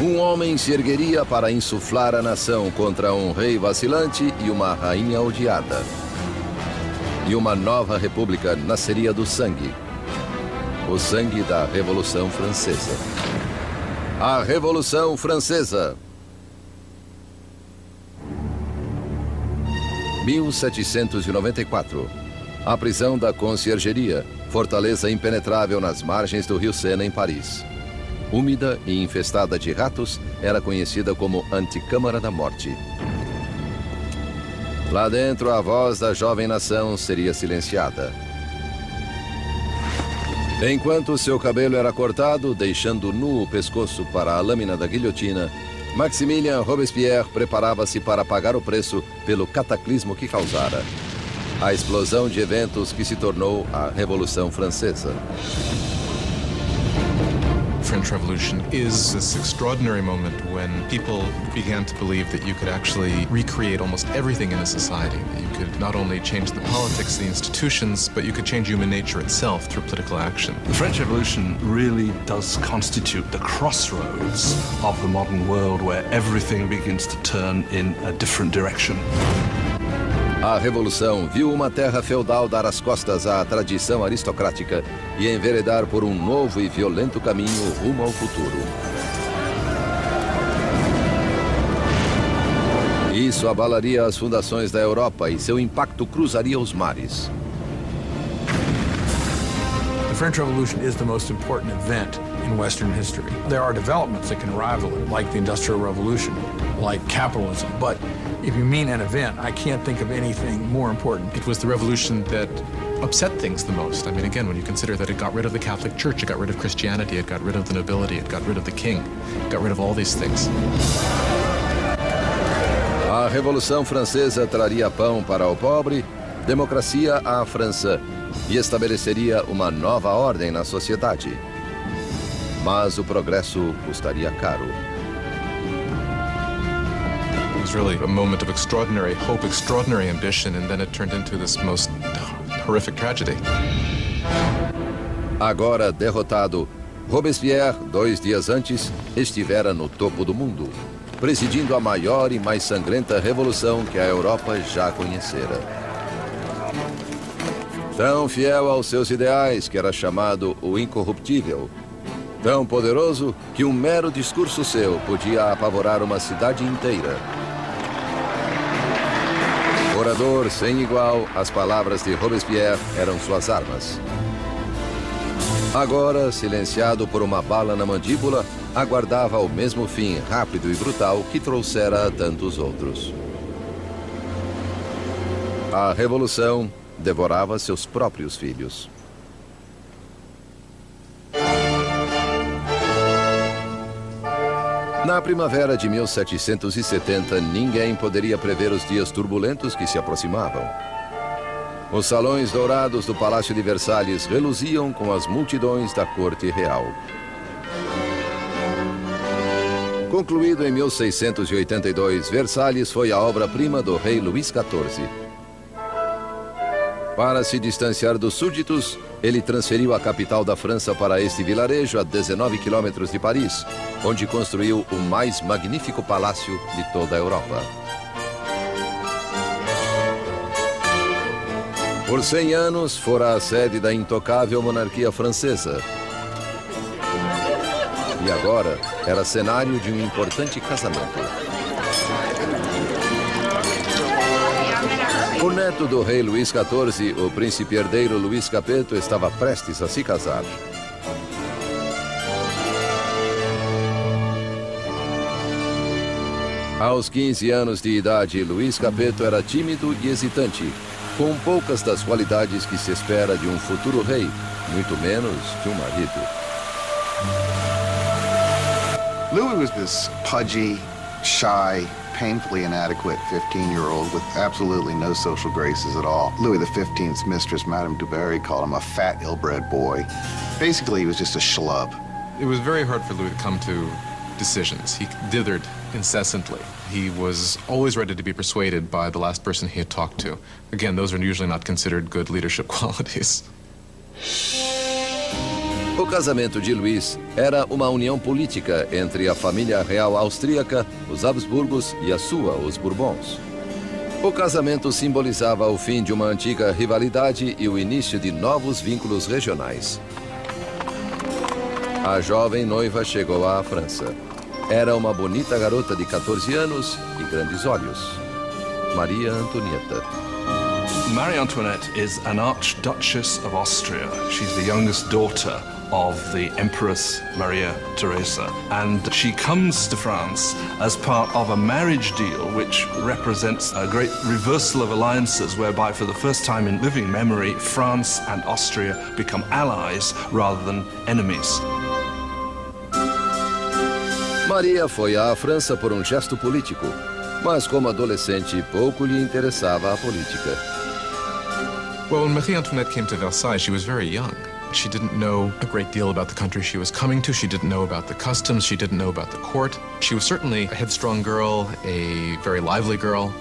Um homem se ergueria para insuflar a nação contra um rei vacilante e uma rainha odiada. E uma nova república nasceria do sangue. O sangue da Revolução Francesa. A Revolução Francesa. 1794. A prisão da Conciergeria, fortaleza impenetrável nas margens do rio Sena, em Paris. Úmida e infestada de ratos, era conhecida como Anticâmara da Morte. Lá dentro, a voz da jovem nação seria silenciada. Enquanto seu cabelo era cortado, deixando nu o pescoço para a lâmina da guilhotina, Maximilien Robespierre preparava-se para pagar o preço pelo cataclismo que causara. A explosão de eventos que se tornou a Revolução Francesa. The French Revolution is this extraordinary moment when people began to believe that you could actually recreate almost everything in a society. That you could not only change the politics, the institutions, but you could change human nature itself through political action. The French Revolution really does constitute the crossroads of the modern world where everything begins to turn in a different direction. A Revolução viu uma terra feudal dar as costas à tradição aristocrática e enveredar por um novo e violento caminho rumo ao futuro. Isso abalaria as fundações da Europa e seu impacto cruzaria os mares. The French Revolution is the most important event in Western history. There are developments that can rival it, like the Industrial Revolution, like capitalism, but if you mean an event, I can't think of anything more important. It was the revolution that upset things the most. I mean, again, when you consider that it got rid of the Catholic Church, it got rid of Christianity, it got rid of the nobility, it got rid of the king, it got rid of all these things. A Revolução Francesa traria pão para o pobre, democracia à França e estabeleceria uma nova ordem na sociedade. Mas o progresso custaria caro. It was really a moment of extraordinary hope, extraordinary ambition, and then it turned into this most horrific tragedy. Agora derrotado, Robespierre, 2 dias antes, estivera no topo do mundo, presidindo a maior e mais sangrenta revolução que a Europa já conhecera. Tão fiel aos seus ideais que era chamado o incorruptível, tão poderoso que um mero discurso seu podia apavorar uma cidade inteira. Orador sem igual, as palavras de Robespierre eram suas armas. Agora, silenciado por uma bala na mandíbula, aguardava o mesmo fim rápido e brutal que trouxera a tantos outros. A Revolução devorava seus próprios filhos. Na primavera de 1770, ninguém poderia prever os dias turbulentos que se aproximavam. Os salões dourados do Palácio de Versalhes reluziam com as multidões da corte real. Concluído em 1682, Versalhes foi a obra-prima do rei Luís XIV. Para se distanciar dos súditos, ele transferiu a capital da França para este vilarejo a 19 quilômetros de Paris, onde construiu o mais magnífico palácio de toda a Europa. Por 100 anos, fora a sede da intocável monarquia francesa. E agora, era cenário de um importante casamento. O neto do rei Luís XIV, o príncipe herdeiro Luís Capeto, estava prestes a se casar. Aos 15 anos de idade, Luís Capeto era tímido e hesitante, com poucas das qualidades que se espera de um futuro rei, muito menos de um marido. Louis was this pudgy, shy, painfully inadequate 15-year-old with absolutely no social graces at all. Louis XV's mistress, Madame du Barry, called him a fat, ill-bred boy. Basically, he was just a schlub. It was very hard for Louis to come to decisions. He dithered incessantly. He was always ready to be persuaded by the last person he had talked to. Again, those are usually not considered good leadership qualities. O casamento de Luís era uma união política entre a família real austríaca, os Habsburgos, e a sua, os Bourbons. O casamento simbolizava o fim de uma antiga rivalidade e o início de novos vínculos regionais. A jovem noiva chegou à França. Era uma bonita garota de 14 anos e grandes olhos. Maria Antonieta. Marie Antoinette is an Archduchess of Austria. She's the youngest daughter of the Empress Maria Theresa, and she comes to France as part of a marriage deal which represents a great reversal of alliances, whereby for the first time in living memory, France and Austria become allies rather than enemies. Maria foi à França por um gesto político, mas como adolescente pouco lhe interessava a política. Well, when Marie Antoinette came to Versailles, she was very young. She didn't know a great deal about the country she was coming to. She didn't know about the customs. She didn't know about the court. She was certainly a headstrong girl, a very lively girl,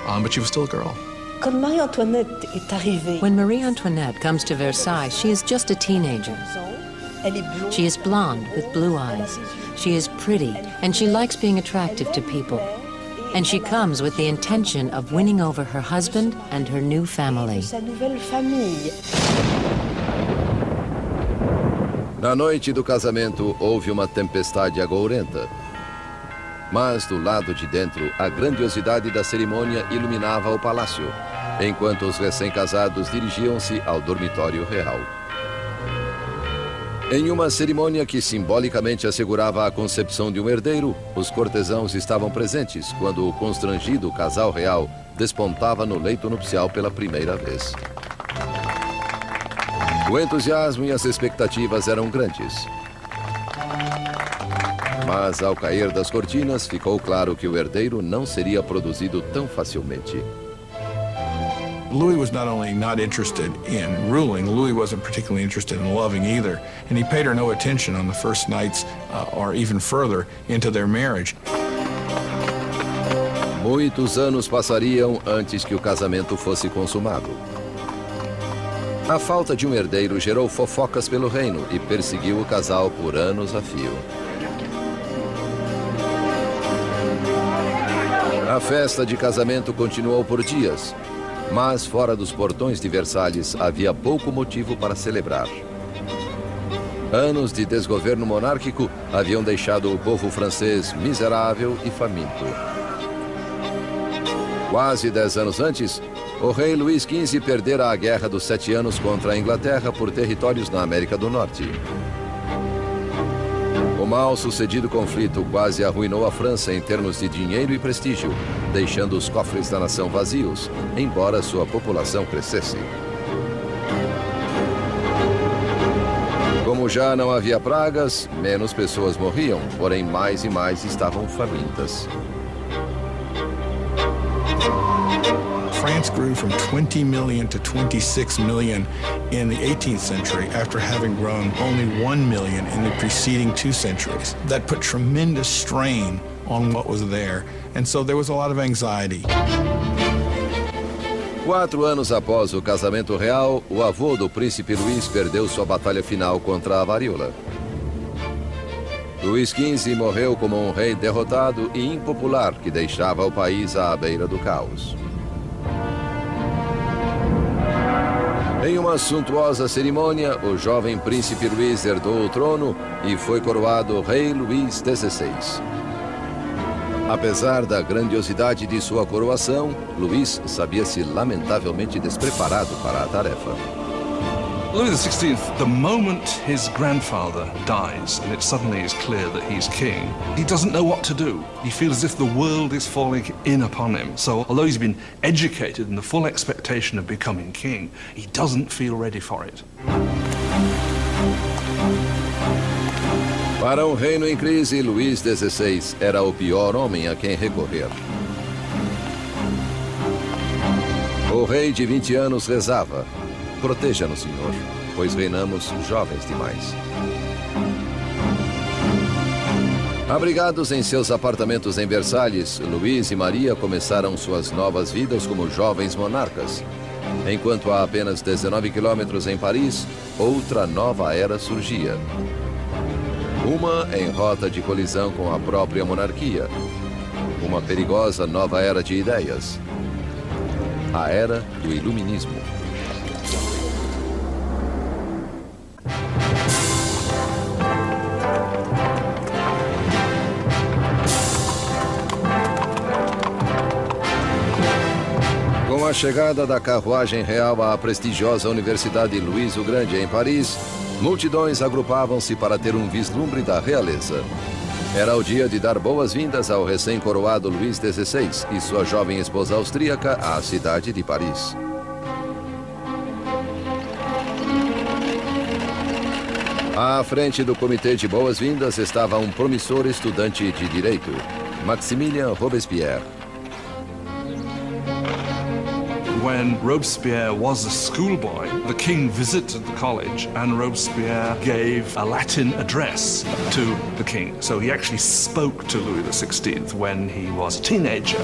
but she was still a girl. When Marie Antoinette comes to Versailles, she is just a teenager. She is blonde with blue eyes. She is pretty, and she likes being attractive to people. And she comes with the intention of winning over her husband and her new family. Na noite do casamento, houve uma tempestade agourenta. Mas do lado de dentro, a grandiosidade da cerimônia iluminava o palácio, enquanto os recém-casados dirigiam-se ao dormitório real. Em uma cerimônia que simbolicamente assegurava a concepção de um herdeiro, os cortesãos estavam presentes quando o constrangido casal real despontava no leito nupcial pela primeira vez. O entusiasmo e as expectativas eram grandes. Mas ao cair das cortinas, ficou claro que o herdeiro não seria produzido tão facilmente. Louis was not only not interested in ruling, Louis wasn't particularly interested in loving either. And he paid her no attention on the first nights or even further into their marriage. Muitos anos passariam antes que o casamento fosse consumado. A falta de um herdeiro gerou fofocas pelo reino e perseguiu o casal por anos a fio. A festa de casamento continuou por dias, mas fora dos portões de Versalhes havia pouco motivo para celebrar. Anos de desgoverno monárquico haviam deixado o povo francês miserável e faminto. Quase 10 anos antes, o rei Luís XV perdera a Guerra dos 7 Anos contra a Inglaterra por territórios na América do Norte. O mal-sucedido conflito quase arruinou a França em termos de dinheiro e prestígio, deixando os cofres da nação vazios, embora sua população crescesse. Como já não havia pragas, menos pessoas morriam, porém mais e mais estavam famintas. France grew from 20 million to 26 million in the 18th century after having grown only 1 million in the preceding 2 centuries. That put tremendous strain on what was there, and so there was a lot of anxiety. 4 anos após o casamento real, o avô do príncipe Luís perdeu sua batalha final contra a varíola. Luís XV morreu como um rei derrotado e impopular que deixava o país à beira do caos. Em uma suntuosa cerimônia, o jovem príncipe Luís herdou o trono e foi coroado rei Luís XVI. Apesar da grandiosidade de sua coroação, Luís sabia-se lamentavelmente despreparado para a tarefa. Louis XVI, the moment his grandfather dies and it suddenly is clear that he's king, he doesn't know what to do. He feels as if the world is falling in upon him. So although he's been educated in the full expectation of becoming king, he doesn't feel ready for it. Para um reino em crise, Luís XVI era o pior homem a quem recorrer. O rei de 20 anos rezava: proteja-nos, Senhor, pois reinamos jovens demais. Abrigados em seus apartamentos em Versalhes, Luís e Maria começaram suas novas vidas como jovens monarcas. Enquanto a apenas 19 quilômetros em Paris, outra nova era surgia. Uma em rota de colisão com a própria monarquia. Uma perigosa nova era de ideias. A era do iluminismo. Com a chegada da carruagem real à prestigiosa Universidade Luís o Grande em Paris, multidões agrupavam-se para ter um vislumbre da realeza. Era o dia de dar boas-vindas ao recém-coroado Luís XVI e sua jovem esposa austríaca à cidade de Paris. À frente do comitê de boas-vindas estava um promissor estudante de direito, Maximilien Robespierre. When Robespierre was a schoolboy, the king visited the college and Robespierre gave a Latin address to the king. So he actually spoke to Louis XVI when he was a teenager.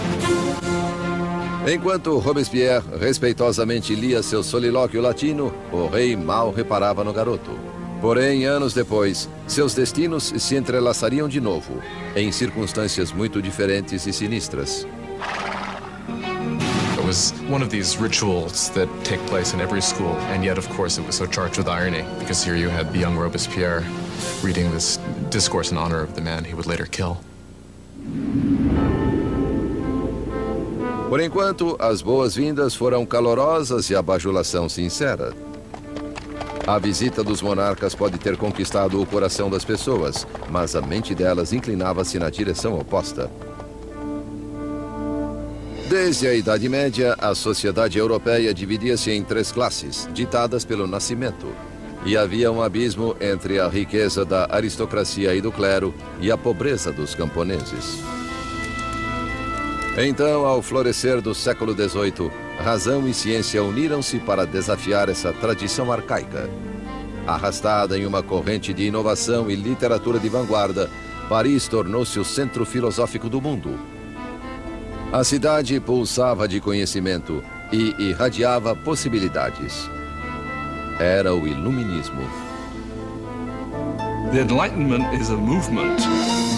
Enquanto Robespierre respeitosamente lia seu solilóquio latino, o rei mal reparava no garoto. Porém, anos depois, seus destinos se entrelaçariam de novo, em circunstâncias muito diferentes e sinistras. It was one of these rituals that take place in every school, and yet, of course, it was so charged with irony, because here you had the young Robespierre reading this discourse in honor of the man he would later kill. Por enquanto, as boas-vindas foram calorosas e a bajulação sincera. A visita dos monarcas pode ter conquistado o coração das pessoas, mas a mente delas inclinava-se na direção oposta. Desde a Idade Média, a sociedade europeia dividia-se em três classes, ditadas pelo nascimento. E havia um abismo entre a riqueza da aristocracia e do clero e a pobreza dos camponeses. Então, ao florescer do século XVIII, razão e ciência uniram-se para desafiar essa tradição arcaica. Arrastada em uma corrente de inovação e literatura de vanguarda, Paris tornou-se o centro filosófico do mundo. A cidade pulsava de conhecimento e irradiava possibilidades. Era o iluminismo. The Enlightenment is a movement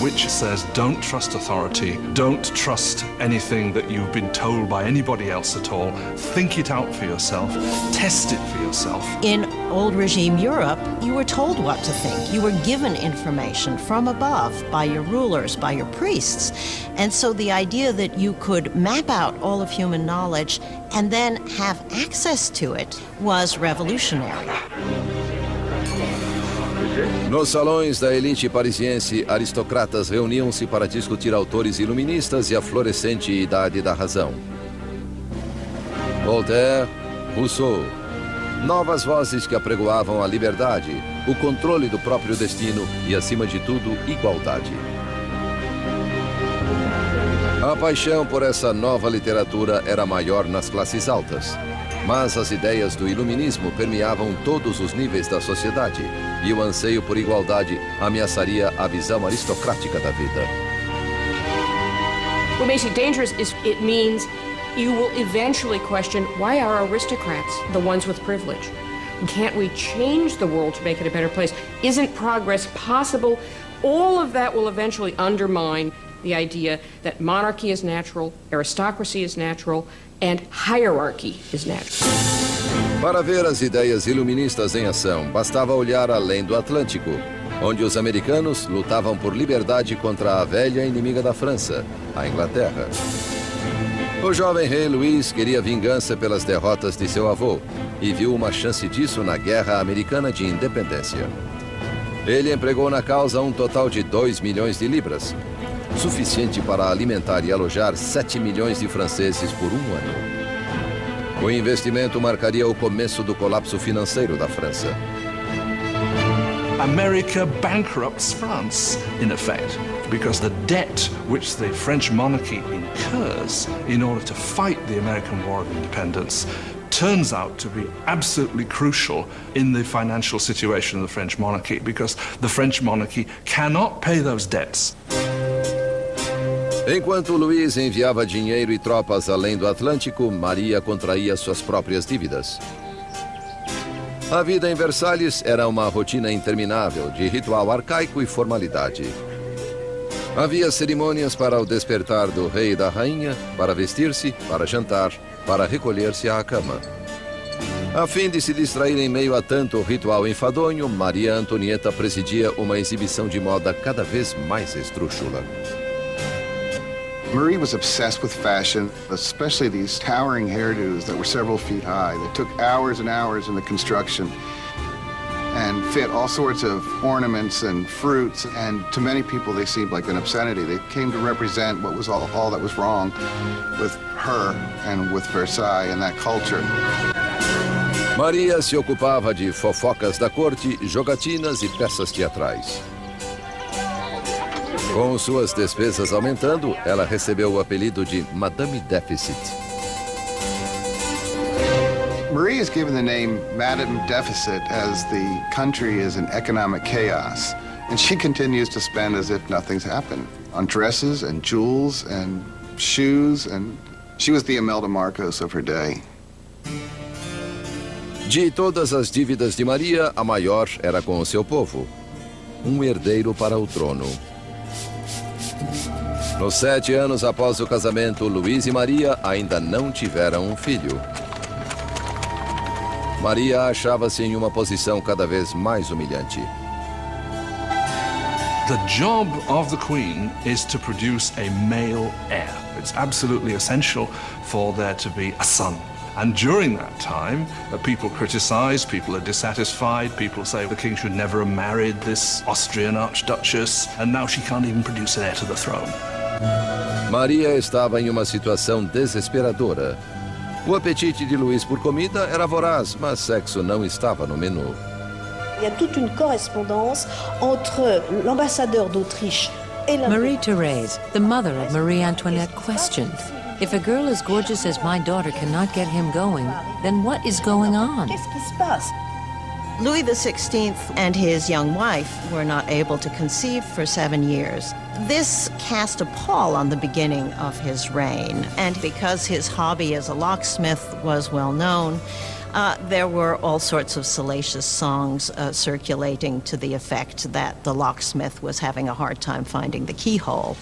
which says don't trust authority, don't trust anything that you've been told by anybody else at all. Think it out for yourself, test it for yourself. In old regime Europe, you were told what to think. You were given information from above by your rulers, by your priests. And so the idea that you could map out all of human knowledge and then have access to it was revolutionary. Nos salões da elite parisiense, aristocratas reuniam-se para discutir autores iluministas e a florescente idade da razão. Voltaire, Rousseau, novas vozes que apregoavam a liberdade, o controle do próprio destino e, acima de tudo, igualdade. A paixão por essa nova literatura era maior nas classes altas, mas as ideias do iluminismo permeavam todos os níveis da sociedade e o anseio por igualdade ameaçaria a visão aristocrática da vida. What makes it dangerous is it means you will eventually question, why are aristocrats the ones with privilege? Can't we change the world to make it a better place? Isn't progress possible? All of that will eventually undermine the idea that monarchy is natural, aristocracy is natural, and hierarchy is natural. Para ver as ideias iluministas em ação, bastava olhar além do Atlântico, onde os americanos lutavam por liberdade contra a velha inimiga da França, a Inglaterra. O jovem rei Luís queria vingança pelas derrotas de seu avô e viu uma chance disso na Guerra Americana de Independência. Ele empregou na causa um total de 2 milhões de libras, suficiente para alimentar e alojar 7 milhões de franceses por um ano. O investimento marcaria o começo do colapso financeiro da França. America bankrupts France, in effect, because the debt which the French monarchy incurs in order to fight the American War of Independence turns out to be absolutely crucial in the financial situation of the French monarchy, because the French monarchy cannot pay those debts. Enquanto Luís enviava dinheiro e tropas além do Atlântico, Maria contraía suas próprias dívidas. A vida em Versalhes era uma rotina interminável de ritual arcaico e formalidade. Havia cerimônias para o despertar do rei e da rainha, para vestir-se, para jantar, para recolher-se à cama. A fim de se distrair em meio a tanto ritual enfadonho, Maria Antonieta presidia uma exibição de moda cada vez mais esdrúxula. Marie was obsessed with fashion, especially these towering hairdos that were several feet high, that took hours and hours in the construction and fit all sorts of ornaments and fruits, and to many people they seemed like an obscenity. They came to represent what was all that was wrong with her and with Versailles and that culture. Maria se ocupava de fofocas da corte, jogatinas e peças teatrais. Com suas despesas aumentando, ela recebeu o apelido de Madame Deficit. Marie is given the name Madame Deficit as the country is in economic chaos, and she continues to spend as if nothing's happened on dresses and jewels and shoes, and she was the Imelda Marcos of her day. De todas as dívidas de Maria, a maior era com o seu povo. Um herdeiro para o trono. Nos 7 anos após o casamento, Luís e Maria ainda não tiveram um filho. Maria achava-se em uma posição cada vez mais humilhante. The job of the Queen is to produce a male heir. It's absolutely essential for there to be a son. And during that time, people criticize, people are dissatisfied, people say the king should never have married this Austrian archduchess, and now she can't even produce an heir to the throne. Maria estava em uma situação desesperadora. O apetite de Luís por comida era voraz, mas sexo não estava no menu. Il y a toute une correspondance entre l'ambassadeur d'Autriche et la... Marie-Thérèse, the mother of Marie Antoinette, questioned, if a girl as gorgeous as my daughter cannot get him going, then what is going on? Qu'est-ce qui se passe? Louis XVI and his young wife were not able to conceive for 7 years. This cast a pall on the beginning of his reign, and because his hobby as a locksmith was well known, there were all sorts of salacious songs circulating to the effect that the locksmith was having a hard time finding the keyhole.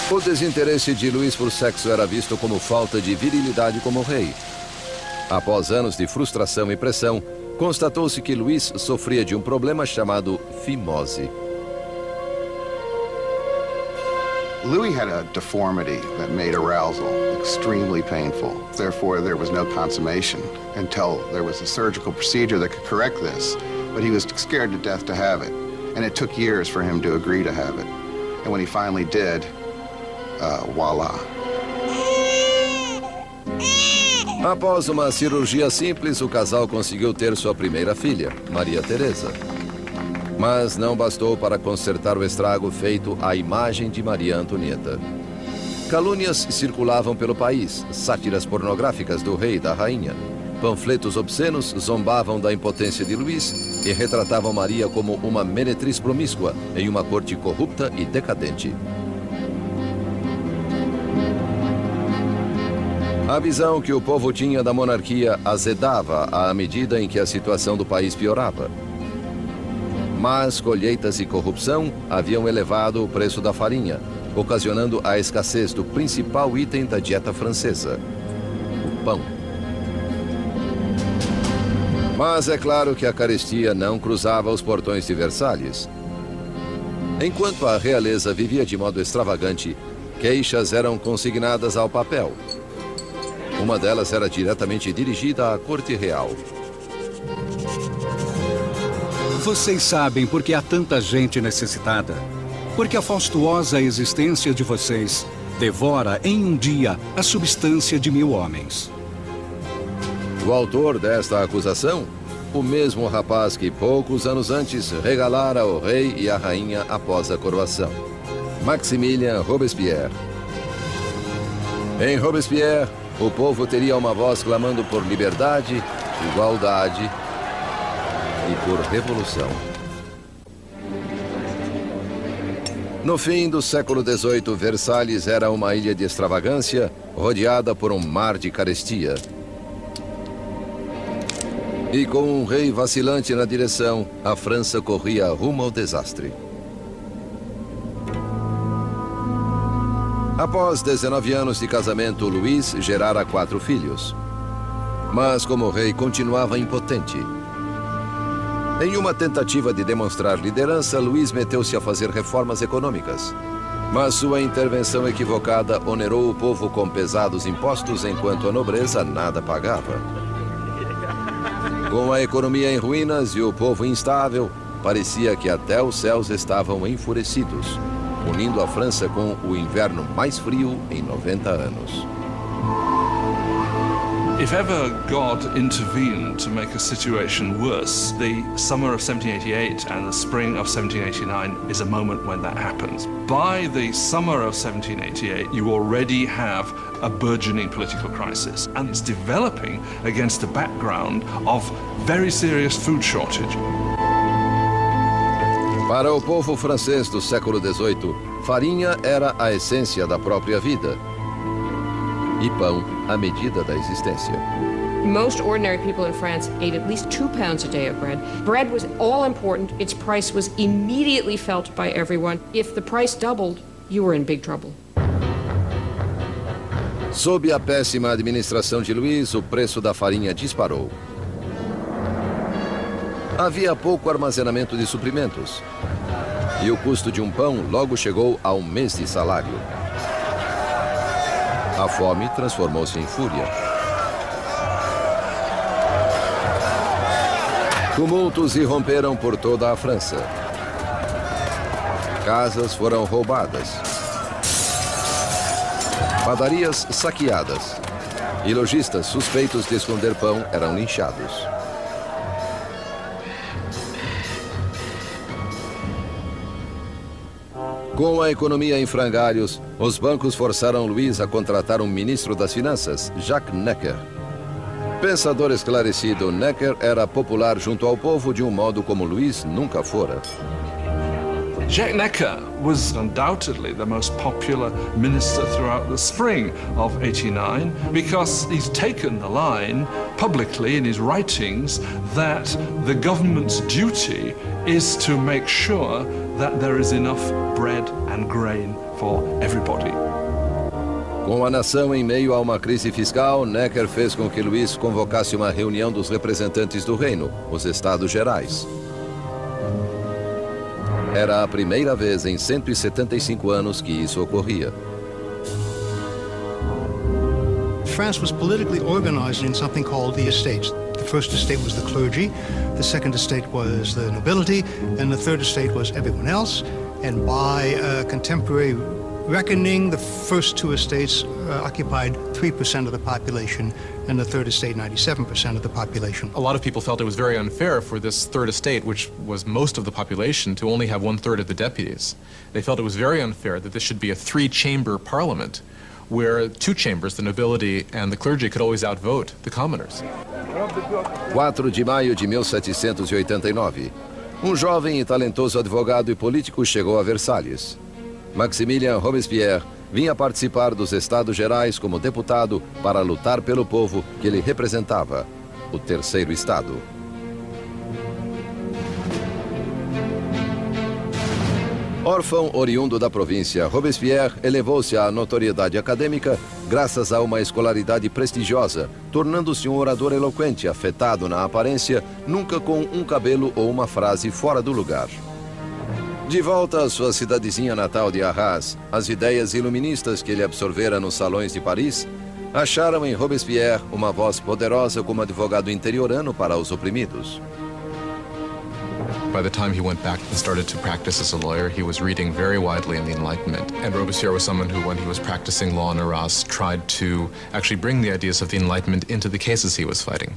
O desinteresse de Luís por sexo era visto como falta de virilidade como rei. Após anos de frustração e pressão, constatou-se que Luís sofria de um problema chamado fimose. Louis had a deformity that made arousal extremely painful. Therefore, there was no consummation until there was a surgical procedure that could correct this. But he was scared to death to have it. And it took years for him to agree to have it. And when he finally did, voila. Após uma cirurgia simples, o casal conseguiu ter sua primeira filha, Maria Teresa. Mas não bastou para consertar o estrago feito à imagem de Maria Antonieta. Calúnias circulavam pelo país, sátiras pornográficas do rei e da rainha. Panfletos obscenos zombavam da impotência de Luís e retratavam Maria como uma meretriz promíscua em uma corte corrupta e decadente. A visão que o povo tinha da monarquia azedava à medida em que a situação do país piorava. Mas colheitas e corrupção haviam elevado o preço da farinha, ocasionando a escassez do principal item da dieta francesa, o pão. Mas é claro que a carestia não cruzava os portões de Versalhes. Enquanto a realeza vivia de modo extravagante, queixas eram consignadas ao papel. Uma delas era diretamente dirigida à corte real. Vocês sabem por que há tanta gente necessitada. Porque a faustuosa existência de vocês devora em um dia a substância de 1000 homens. O autor desta acusação? O mesmo rapaz que poucos anos antes regalara o rei e a rainha após a coroação. Maximilien Robespierre. Em Robespierre, o povo teria uma voz clamando por liberdade, igualdade e por revolução. No fim do século XVIII, Versalhes era uma ilha de extravagância, rodeada por um mar de carestia. E com um rei vacilante na direção, a França corria rumo ao desastre. Após 19 anos de casamento, Luís gerara 4 filhos. Mas, como rei, continuava impotente. Em uma tentativa de demonstrar liderança, Luís meteu-se a fazer reformas econômicas. Mas sua intervenção equivocada onerou o povo com pesados impostos, enquanto a nobreza nada pagava. Com a economia em ruínas e o povo instável, parecia que até os céus estavam enfurecidos, unindo a França com o inverno mais frio em 90 anos. If ever God intervened to make a situation worse, the summer of 1788 and the spring of 1789 is a moment when that happens. By the summer of 1788, you already have a burgeoning political crisis, and it's developing against a background of very serious food shortage. Para o povo francês do século XVIII, farinha era a essência da própria vida. E pão, a medida da existência. Most ordinary people in France ate at least 2 pounds a day of bread. Bread was all important. Its price was immediately felt by everyone. If the price doubled, you were in big trouble. Sob a péssima administração de Luís, o preço da farinha disparou. Havia pouco armazenamento de suprimentos. E o custo de um pão logo chegou a 1 mês de salário. A fome transformou-se em fúria. Tumultos irromperam por toda a França. Casas foram roubadas. Padarias saqueadas. E lojistas suspeitos de esconder pão eram linchados. Com a economia em frangalhos, os bancos forçaram Luís a contratar um ministro das Finanças, Jacques Necker. Pensador esclarecido, Necker era popular junto ao povo de um modo como Luís nunca fora. Jacques Necker was undoubtedly the most popular minister throughout the spring of 89 because he's taken the line publicly in his writings that the government's duty is to make sure that there is enough bread and grain for everybody. Com a nação em meio a uma crise fiscal, Necker fez com que Luís convocasse uma reunião dos representantes do reino, os Estados Gerais. Era a primeira vez em 175 anos que isso ocorria. France was politically organized in something called the estates. The first estate was the clergy, the second estate was the nobility, and the third estate was everyone else. And by contemporary reckoning, the first 2 estates occupied 3% of the population, and the third estate 97% of the population. A lot of people felt it was very unfair for this third estate, which was most of the population, to only have 1/3 of the deputies. They felt it was very unfair that this should be a 3-chamber parliament, where 2 chambers, the nobility and the clergy, could always outvote the commoners. 4 de maio de 1789. Um jovem e talentoso advogado e político chegou a Versalhes. Maximilien Robespierre vinha participar dos Estados Gerais como deputado para lutar pelo povo que ele representava, o Terceiro Estado. Órfão oriundo da província, Robespierre elevou-se à notoriedade acadêmica graças a uma escolaridade prestigiosa, tornando-se um orador eloquente, afetado na aparência, nunca com um cabelo ou uma frase fora do lugar. De volta à sua cidadezinha natal de Arras, as ideias iluministas que ele absorvera nos salões de Paris acharam em Robespierre uma voz poderosa como advogado interiorano para os oprimidos. By the time he went back and started to practice as a lawyer, he was reading very widely in the Enlightenment. And Robespierre was someone who, when he was practicing law in Arras, tried to actually bring the ideas of the Enlightenment into the cases he was fighting.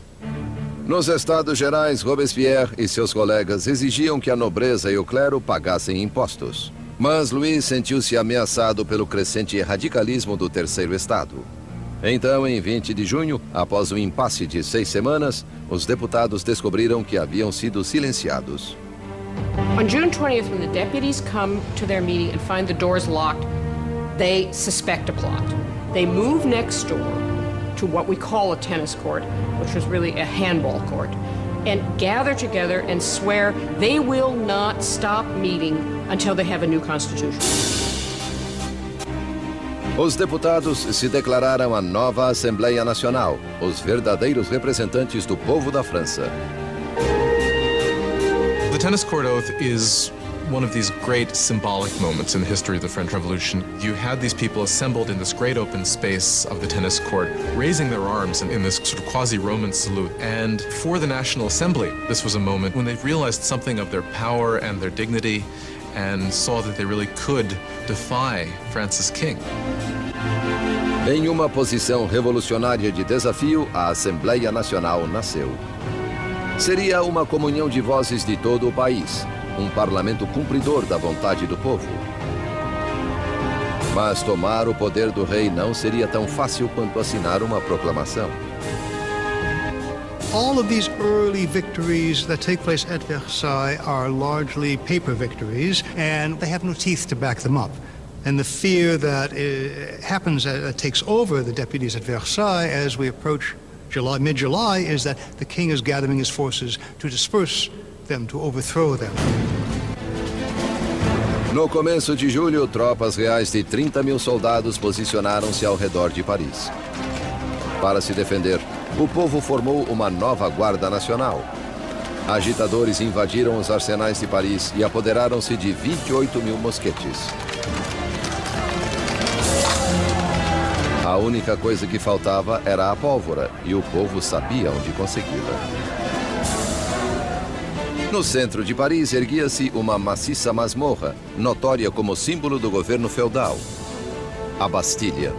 Nos Estados Gerais, Robespierre e seus colegas exigiam que a nobreza e o clero pagassem impostos. Mas Luís sentiu-se ameaçado pelo crescente radicalismo do Terceiro Estado. Então, em 20 de junho, após um impasse de 6 semanas, os deputados descobriram que haviam sido silenciados. On June 20th, when the deputies come to their meeting and find the doors locked, they suspect a plot. They move next door to what we call a tennis court, which was really a handball court, and gather together and swear they will not stop meeting until they have a new constitution. Os deputados se declararam a nova Assembleia Nacional, os verdadeiros representantes do povo da França. The tennis court oath is one of these great symbolic moments in the history of the French Revolution. You had these people assembled in this great open space of the tennis court, raising their arms in this sort of quasi-Roman salute. And for the National Assembly, this was a moment when they realized something of their power and their dignity and saw that they really could defy France's king. Em uma posição revolucionária de desafio, a Assembleia Nacional nasceu. Seria uma comunhão de vozes de todo o país, um parlamento cumpridor da vontade do povo. Mas tomar o poder do rei não seria tão fácil quanto assinar uma proclamação. All of these early victories that take place at Versailles are largely paper victories, and they have no teeth to back them up. And the fear that happens, that takes over the deputies at Versailles as we approach mid-July, is that the king is gathering his forces to disperse them, to overthrow them. No começo de julho, tropas reais de 30.000 soldados posicionaram-se ao redor de Paris. Para se defender, o povo formou uma nova Guarda Nacional. Agitadores invadiram os arsenais de Paris e apoderaram-se de 28.000 mosquetes. A única coisa que faltava era a pólvora, e o povo sabia onde consegui-la. No centro de Paris erguia-se uma maciça masmorra, notória como símbolo do governo feudal, a Bastilha.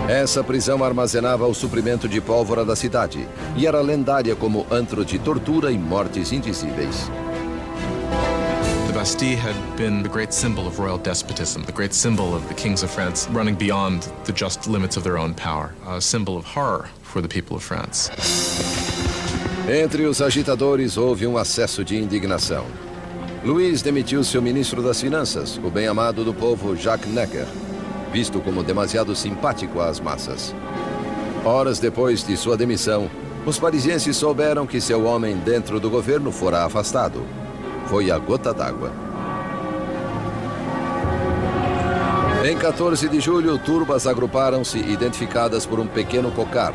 Essa prisão armazenava o suprimento de pólvora da cidade e era lendária como antro de tortura e mortes indizíveis. The Bastille had been the great symbol of royal despotism, the great symbol of the kings of France running beyond the just limits of their own power, a symbol of horror for the people of France. Entre os agitadores houve um acesso de indignação. Louis demitiu seu ministro das Finanças, o bem-amado do povo Jacques Necker, visto como demasiado simpático às massas. Horas depois de sua demissão, os parisienses souberam que seu homem dentro do governo fora afastado. Foi a gota d'água. Em 14 de julho, turbas agruparam-se identificadas por um pequeno cocar.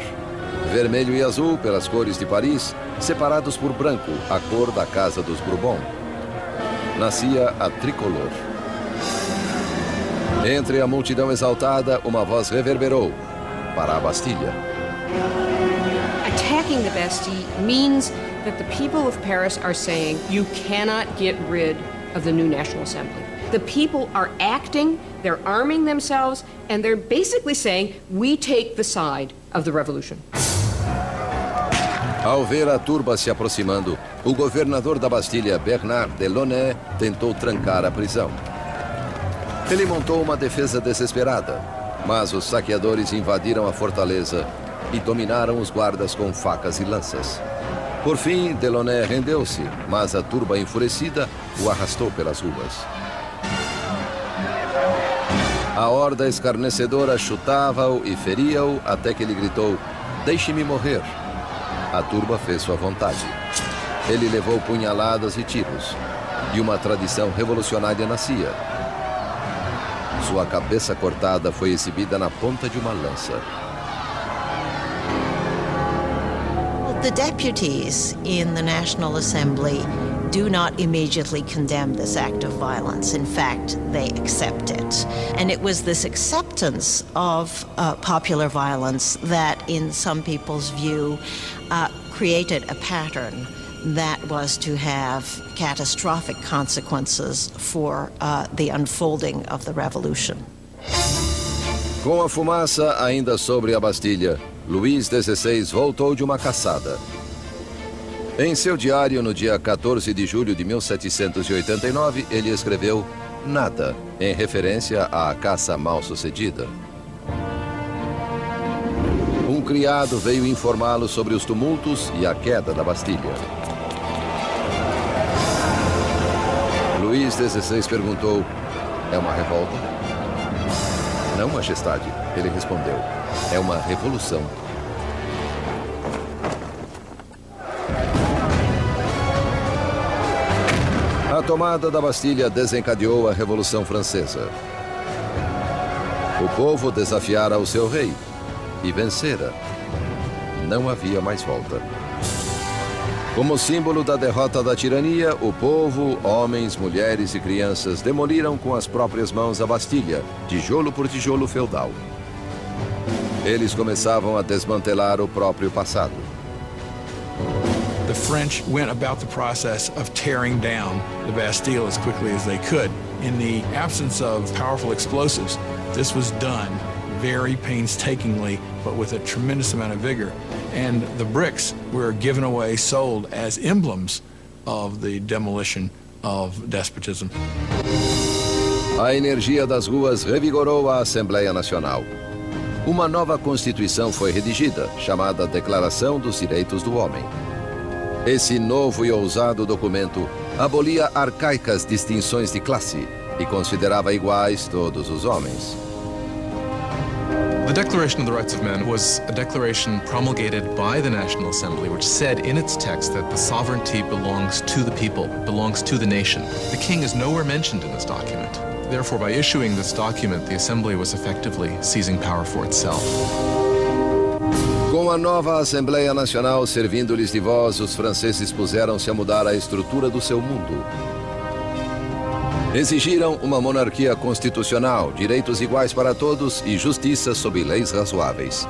Vermelho e azul pelas cores de Paris, separados por branco, a cor da Casa dos Bourbon. Nascia a tricolor. Entre a multidão exaltada, uma voz reverberou para a Bastilha. Attacking the Bastille means that the people of Paris are saying you cannot get rid of the new National Assembly. The people are acting, they're arming themselves, and they're basically saying we take the side of the revolution. Ao ver a turba se aproximando, o governador da Bastilha, Bernard Delaunay, tentou trancar a prisão. Ele montou uma defesa desesperada, mas os saqueadores invadiram a fortaleza e dominaram os guardas com facas e lanças. Por fim, Delaunay rendeu-se, mas a turba enfurecida o arrastou pelas ruas. A horda escarnecedora chutava-o e feria-o até que ele gritou: "Deixe-me morrer." A turba fez sua vontade. Ele levou punhaladas e tiros, e uma tradição revolucionária nascia. Sua cabeça cortada foi exibida na ponta de uma lança. The deputies in the National Assembly do not immediately condemn this act of violence. In fact, they accept it. And it was this acceptance of popular violence that, in some people's view, created a pattern that was to have catastrophic consequences for the unfolding of the revolution. Com a fumaça ainda sobre a Bastilha, Luís XVI voltou de uma caçada. Em seu diário, no dia 14 de julho de 1789, ele escreveu "nada", em referência à caça mal-sucedida. Um criado veio informá-lo sobre os tumultos e a queda da Bastilha. Luís XVI perguntou: é uma revolta? Não, majestade, ele respondeu. É uma revolução. A tomada da Bastilha desencadeou a Revolução Francesa. O povo desafiara o seu rei e vencera. Não havia mais volta. Como símbolo da derrota da tirania, o povo, homens, mulheres e crianças demoliram com as próprias mãos a Bastilha, tijolo por tijolo feudal. Eles começavam a desmantelar o próprio passado. The French went about the process of tearing down the Bastille as quickly as they could. In the absence of powerful explosives, this was done very painstakingly, but with a tremendous amount of vigor. And the bricks were given away, sold as emblems of the demolition of despotism. A energia das ruas revigorou a Assembleia Nacional. Uma nova Constituição foi redigida, chamada Declaração dos Direitos do Homem. Esse novo e ousado documento abolia arcaicas distinções de classe e considerava iguais todos os homens. The Declaration of the Rights of Man was a declaration promulgated by the National Assembly, which said in its text that the sovereignty belongs to the people, belongs to the nation. The king is nowhere mentioned in this document. Therefore, by issuing this document, the Assembly was effectively seizing power for itself. Com a nova Assembleia Nacional servindo-lhes de voz, os franceses puseram-se a mudar a estrutura do seu mundo. Exigiram uma monarquia constitucional, direitos iguais para todos e justiça sob leis razoáveis.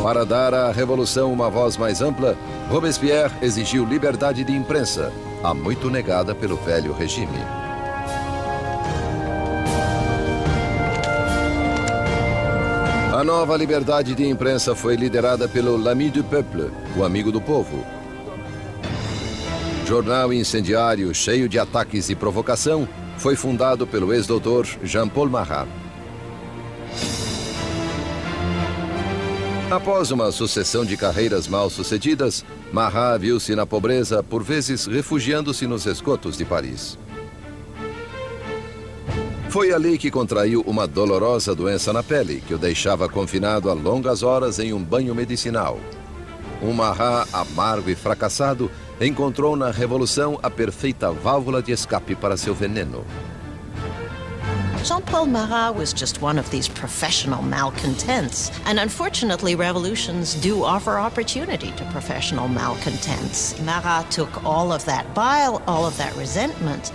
Para dar à revolução uma voz mais ampla, Robespierre exigiu liberdade de imprensa, há muito negada pelo velho regime. A nova liberdade de imprensa foi liderada pelo L'Ami du Peuple, o amigo do povo. Jornal incendiário, cheio de ataques e provocação, foi fundado pelo ex-doutor Jean-Paul Marat. Após uma sucessão de carreiras mal-sucedidas, Marat viu-se na pobreza, por vezes refugiando-se nos esgotos de Paris. Foi ali que contraiu uma dolorosa doença na pele, que o deixava confinado a longas horas em um banho medicinal. Um Marat amargo e fracassado encontrou na Revolução a perfeita válvula de escape para seu veneno. Jean-Paul Marat was just one of these professional malcontents. And unfortunately, revolutions do offer opportunity to professional malcontents. Marat took all of that bile, all of that resentment,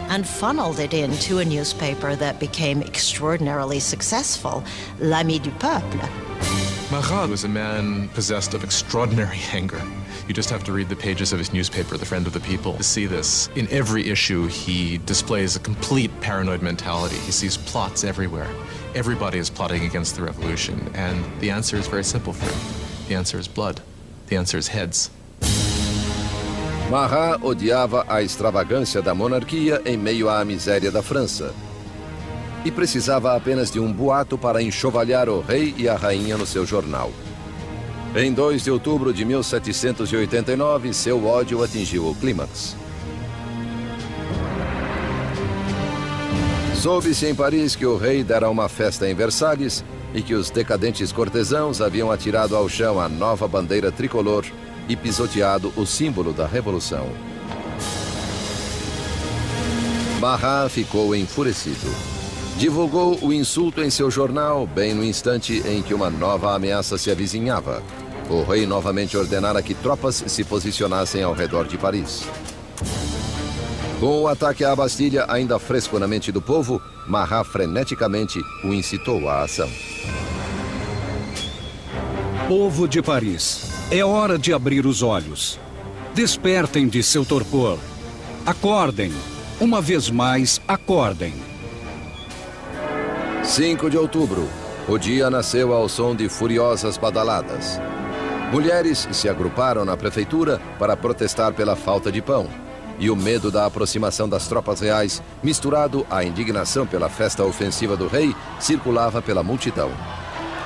and funneled it into a newspaper that became extraordinarily successful, L'Ami du Peuple. Marat was a man possessed of extraordinary anger. You just have to read the pages of his newspaper, The Friend of the People, to see this. In every issue, he displays a complete paranoid mentality. He sees plots everywhere. Everybody is plotting against the revolution, and the answer is very simple for him. The answer is blood. The answer is heads. Marat odiava a extravagância da monarquia em meio à miséria da França. E precisava apenas de um boato para enxovalhar o rei e a rainha no seu jornal. Em 2 de outubro de 1789, seu ódio atingiu o clímax. Soube-se em Paris que o rei dera uma festa em Versalhes e que os decadentes cortesãos haviam atirado ao chão a nova bandeira tricolor e pisoteado o símbolo da Revolução. Marat ficou enfurecido. Divulgou o insulto em seu jornal bem no instante em que uma nova ameaça se avizinhava. O rei novamente ordenara que tropas se posicionassem ao redor de Paris. Com o ataque à Bastilha ainda fresco na mente do povo, Marat freneticamente o incitou à ação. Povo de Paris, é hora de abrir os olhos. Despertem de seu torpor. Acordem. Uma vez mais, acordem. 5 de outubro, o dia nasceu ao som de furiosas badaladas. Mulheres se agruparam na prefeitura para protestar pela falta de pão. E o medo da aproximação das tropas reais, misturado à indignação pela festa ofensiva do rei, circulava pela multidão.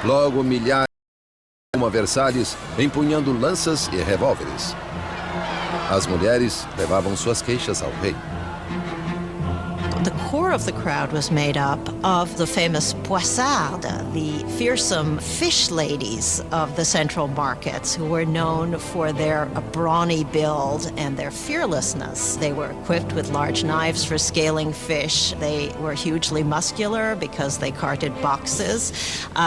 Logo, milhares rumo a Versalhes, empunhando lanças e revólveres. As mulheres levavam suas queixas ao rei. The core of the crowd was made up of the famous poissardes, the fearsome fish ladies of the central markets, who were known for their brawny build and their fearlessness. They were equipped with large knives for scaling fish. They were hugely muscular because they carted boxes.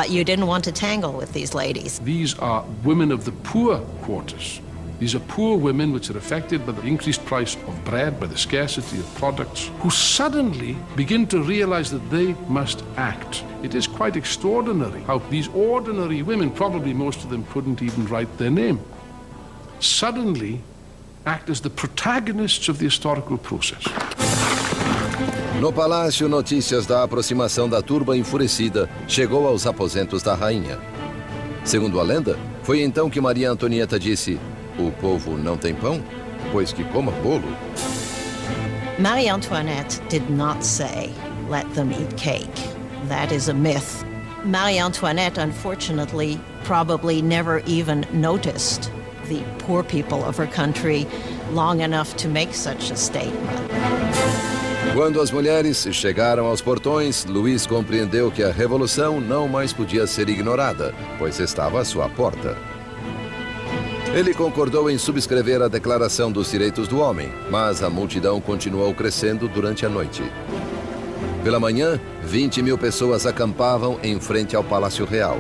You didn't want to tangle with these ladies. These are women of the poor quarters. These are poor women which are affected by the increased price of bread, by the scarcity of products, who suddenly begin to realize that they must act. It is quite extraordinary how these ordinary women, probably most of them couldn't even write their name, suddenly act as the protagonists of the historical process. No palácio, notícias da aproximação da turba enfurecida chegou aos aposentos da rainha. Segundo a lenda, foi então que Maria Antonieta disse: "O povo não tem pão? Pois que coma bolo." Marie Antoinette did not say, "Let them eat cake." That is a myth. Marie Antoinette, unfortunately, probably never even noticed the poor people of her country long enough to make such a statement. Quando as mulheres chegaram aos portões, Luís compreendeu que a revolução não mais podia ser ignorada, pois estava à sua porta. Ele concordou em subscrever a Declaração dos Direitos do Homem, mas a multidão continuou crescendo durante a noite. Pela manhã, 20.000 pessoas acampavam em frente ao Palácio Real.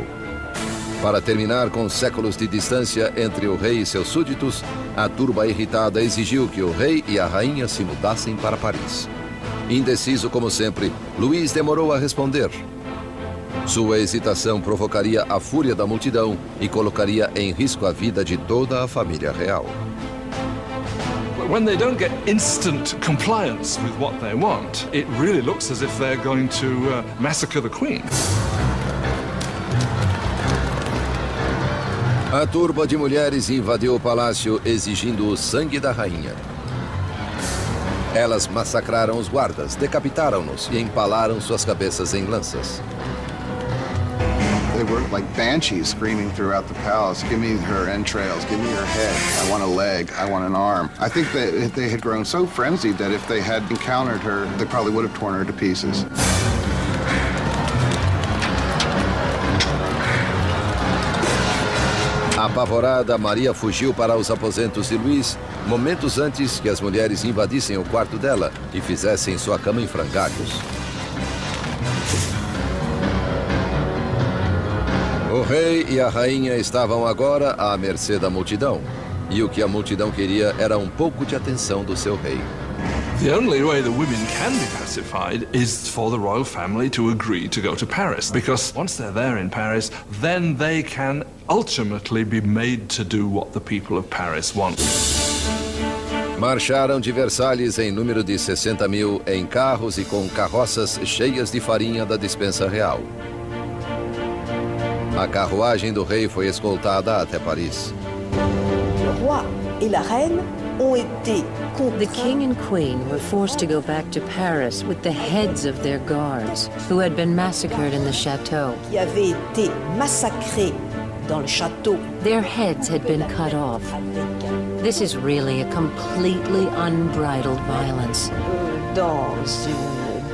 Para terminar com séculos de distância entre o rei e seus súditos, a turba irritada exigiu que o rei e a rainha se mudassem para Paris. Indeciso como sempre, Luís demorou a responder. Sua hesitação provocaria a fúria da multidão e colocaria em risco a vida de toda a família real. When they don't get instant compliance with what they want, it really looks as if they're going to massacre the Queen. A turba de mulheres invadiu o palácio exigindo o sangue da rainha. Elas massacraram os guardas, decapitaram-nos e empalaram suas cabeças em lanças. They were like banshees screaming throughout the palace, "Give me her entrails, give me her head, I want a leg, I want an arm." I think that they had grown so frenzied that if they had encountered her, they probably would have torn her to pieces. Apavorada, Maria fugiu para os aposentos de Luís, momentos antes que as mulheres invadissem o quarto dela e fizessem sua cama em frangalhos. O rei e a rainha estavam agora à mercê da multidão, e o que a multidão queria era um pouco de atenção do seu rei. The only way the women can be pacified is for the royal family to agree to go to Paris, because once they're there in Paris, then they can ultimately be made to do what the people of Paris want. Marcharam de Versalhes em número de 60.000 em carros e com carroças cheias de farinha da despensa real. A carruagem do rei foi escoltada até Paris. Le roi et la reine ont été The king and queen were forced to go back to Paris with the heads of their guards, who had been massacred in the chateau. qui avaient été massacrés dans le château. Their heads had been cut off. This is really a completely unbridled violence. Dans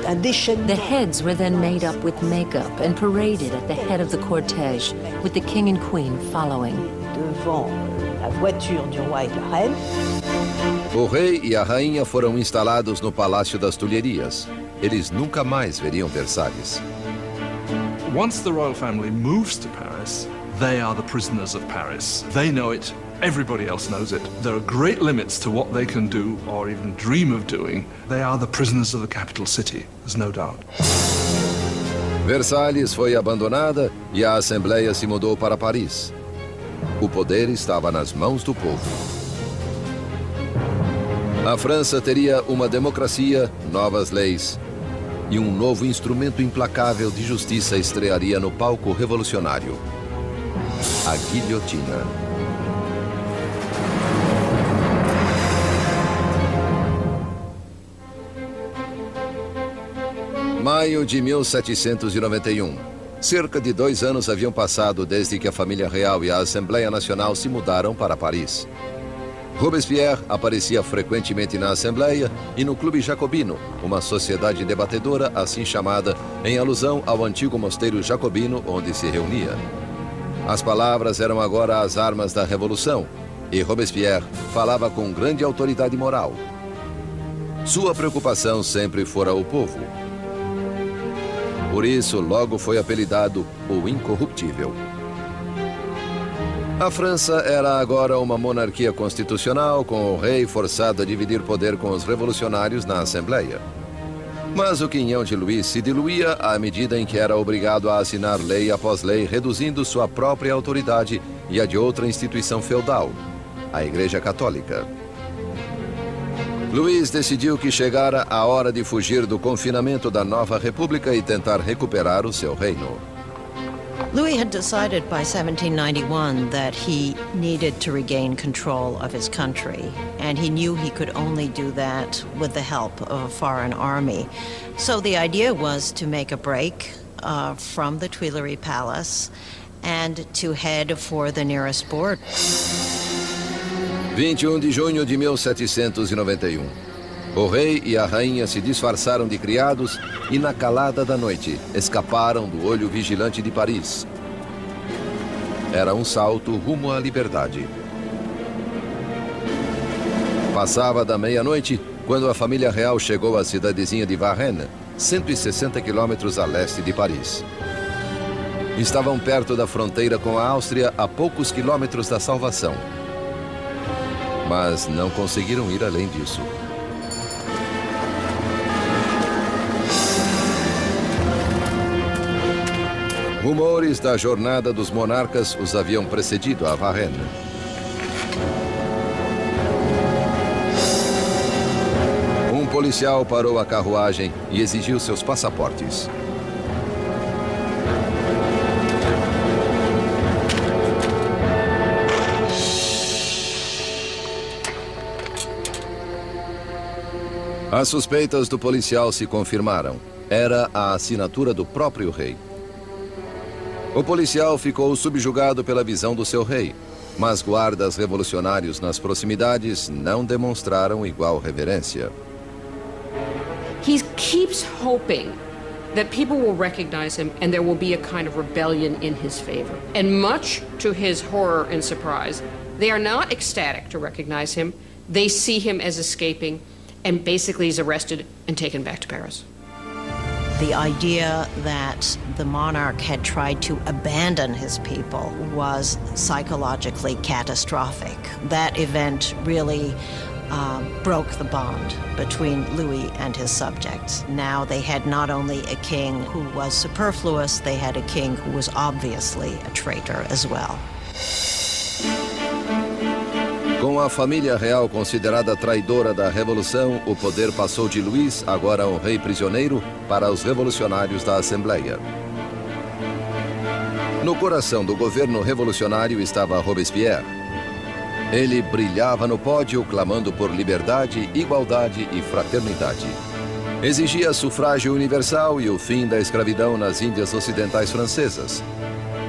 un déchaînement. The heads were then made up with makeup and paraded at the head of the cortege, with the king and queen following. Devant la voiture du roi et de la reine. O rei e a rainha foram instalados no Palácio das Tulherias. Eles nunca mais veriam Versalhes. Once the royal family moves to Paris, they are the prisoners of Paris. They know it. Everybody else knows it. There are great limits to what they can do or even dream of doing. They are the prisoners of the capital city, there's no doubt. Versalhes foi abandonada e a Assembleia se mudou para Paris. O poder estava nas mãos do povo. A França teria uma democracia, novas leis e um novo instrumento implacável de justiça estrearia no palco revolucionário: a guilhotina. Maio de 1791. Cerca de 2 anos haviam passado desde que a família real e a Assembleia Nacional se mudaram para Paris. Robespierre aparecia frequentemente na Assembleia e no Clube Jacobino, uma sociedade debatedora assim chamada em alusão ao antigo mosteiro jacobino onde se reunia. As palavras eram agora as armas da Revolução e Robespierre falava com grande autoridade moral. Sua preocupação sempre fora o povo. Por isso, logo foi apelidado o Incorruptível. A França era agora uma monarquia constitucional, com o rei forçado a dividir poder com os revolucionários na Assembleia. Mas o quinhão de Louis se diluía à medida em que era obrigado a assinar lei após lei, reduzindo sua própria autoridade e a de outra instituição feudal, a Igreja Católica. Louis decidiu que chegara a hora de fugir do confinamento da nova república e tentar recuperar o seu reino. Louis had decided by 1791 that he needed to regain control of his country, and he knew he could only do that with the help of a foreign army. So the idea was to make a break from the Tuileries Palace and to head for the nearest border. 21 de junho de 1791. O rei e a rainha se disfarçaram de criados e, na calada da noite, escaparam do olho vigilante de Paris. Era um salto rumo à liberdade. Passava da meia-noite quando a família real chegou à cidadezinha de Varennes, 160 quilômetros a leste de Paris. Estavam perto da fronteira com a Áustria, a poucos quilômetros da salvação. Mas não conseguiram ir além disso. Rumores da jornada dos monarcas os haviam precedido a Varennes. Um policial parou a carruagem e exigiu seus passaportes. As suspeitas do policial se confirmaram. Era a assinatura do próprio rei. O policial ficou subjugado pela visão do seu rei, mas guardas revolucionários nas proximidades não demonstraram igual reverência. He keeps hoping that people will recognize him and there will be a kind of rebellion in his favor. And much to his horror and surprise, they are not ecstatic to recognize him. They see him as escaping, and basically he's arrested and taken back to Paris. The idea that the monarch had tried to abandon his people was psychologically catastrophic. That event really broke the bond between Louis and his subjects. Now they had not only a king who was superfluous, they had a king who was obviously a traitor as well. Com a família real considerada traidora da Revolução, o poder passou de Louis, agora um rei prisioneiro, para os revolucionários da Assembleia. No coração do governo revolucionário estava Robespierre. Ele brilhava no pódio, clamando por liberdade, igualdade e fraternidade. Exigia sufrágio universal e o fim da escravidão nas Índias Ocidentais Francesas,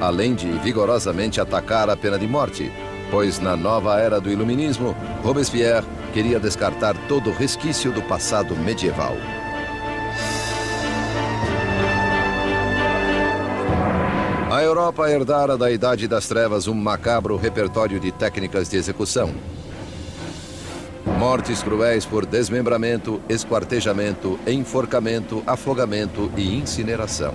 além de vigorosamente atacar a pena de morte, pois na nova era do iluminismo, Robespierre queria descartar todo resquício do passado medieval. A Europa herdara da Idade das Trevas um macabro repertório de técnicas de execução. Mortes cruéis por desmembramento, esquartejamento, enforcamento, afogamento e incineração.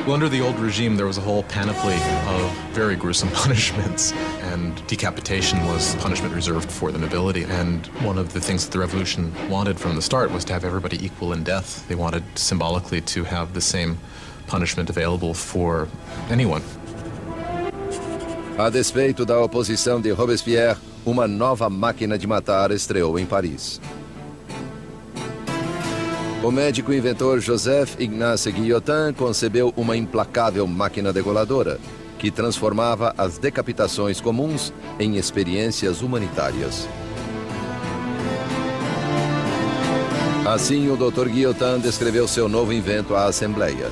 Well, under the old regime, there was a whole panoply of very gruesome punishments, and decapitation was punishment reserved for the nobility. And one of the things that the revolution wanted from the start was to have everybody equal in death. They wanted symbolically to have the same punishment available for anyone. A despeito da oposição de Robespierre, uma nova máquina de matar estreou em Paris. O médico inventor Joseph Ignace Guillotin concebeu uma implacável máquina degoladora, que transformava as decapitações comuns em experiências humanitárias. Assim, o Dr. Guillotin descreveu seu novo invento à Assembleia.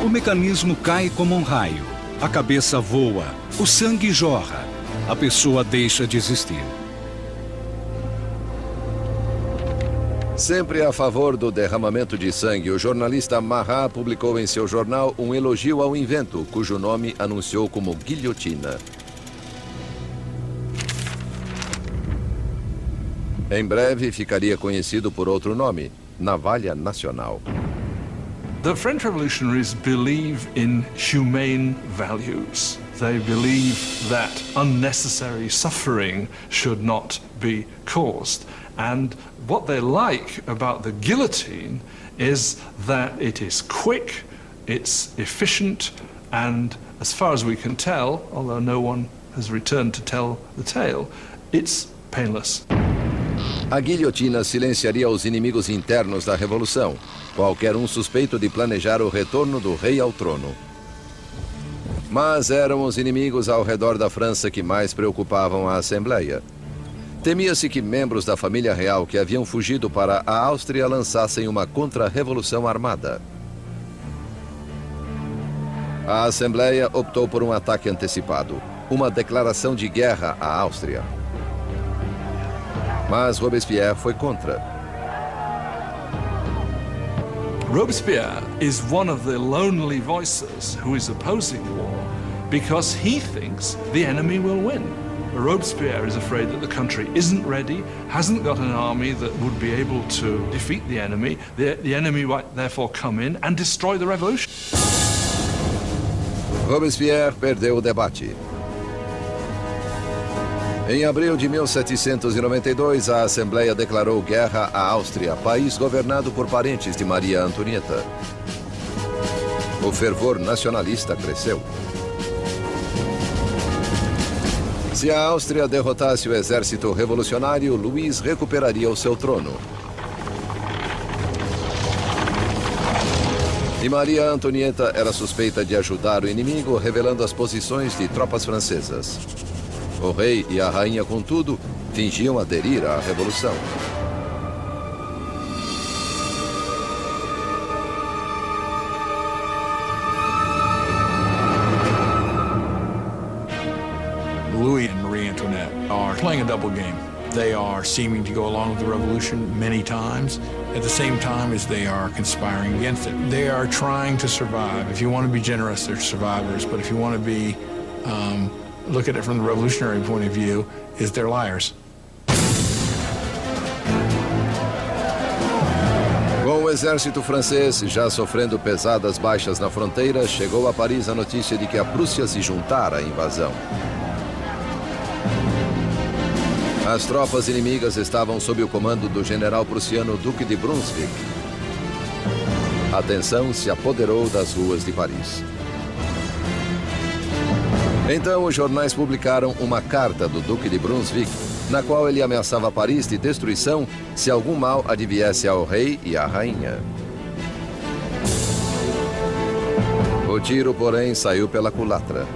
O mecanismo cai como um raio. A cabeça voa. O sangue jorra. A pessoa deixa de existir. Sempre a favor do derramamento de sangue, o jornalista Marat publicou em seu jornal um elogio ao invento, cujo nome anunciou como guilhotina. Em breve ficaria conhecido por outro nome, Navalha Nacional. The French revolutionaries believe in humane values. They believe that unnecessary suffering should not be caused. And what they like about the guillotine is that it is quick, it's efficient, and as far as we can tell, although no one has returned to tell the tale, it's painless. A guilhotina silenciaria os inimigos internos da Revolução, qualquer um suspeito de planejar o retorno do rei ao trono. Mas eram os inimigos ao redor da França que mais preocupavam a Assembleia. Temia-se que membros da família real que haviam fugido para a Áustria lançassem uma contra-revolução armada. A Assembleia optou por um ataque antecipado, uma declaração de guerra à Áustria. Mas Robespierre foi contra. Robespierre is one of the lonely voices who is opposing war because he thinks the enemy will win. Robespierre is afraid that the country isn't ready, hasn't got an army that would be able to defeat the enemy. The enemy might therefore come in and destroy the revolution. Robespierre perdeu o debate. Em abril de 1792, a Assembleia declarou guerra à Áustria, país governado por parentes de Maria Antonieta. O fervor nacionalista cresceu. Se a Áustria derrotasse o exército revolucionário, Luís recuperaria o seu trono. E Maria Antonieta era suspeita de ajudar o inimigo, revelando as posições de tropas francesas. O rei e a rainha, contudo, fingiam aderir à revolução. Louis and Marie Antoinette are playing a double game. They are seeming to go along with the revolution many times, at the same time as they are conspiring against it. They are trying to survive. If you want to be generous, they're survivors. But if you want to be, look at it from the revolutionary point of view, is they're liars. Com o exército francês já sofrendo pesadas baixas na fronteira, chegou a Paris a notícia de que a Prússia se juntara à invasão. As tropas inimigas estavam sob o comando do general prussiano Duque de Brunswick. A tensão se apoderou das ruas de Paris. Então, os jornais publicaram uma carta do Duque de Brunswick, na qual ele ameaçava Paris de destruição se algum mal adviesse ao rei e à rainha. O tiro, porém, saiu pela culatra.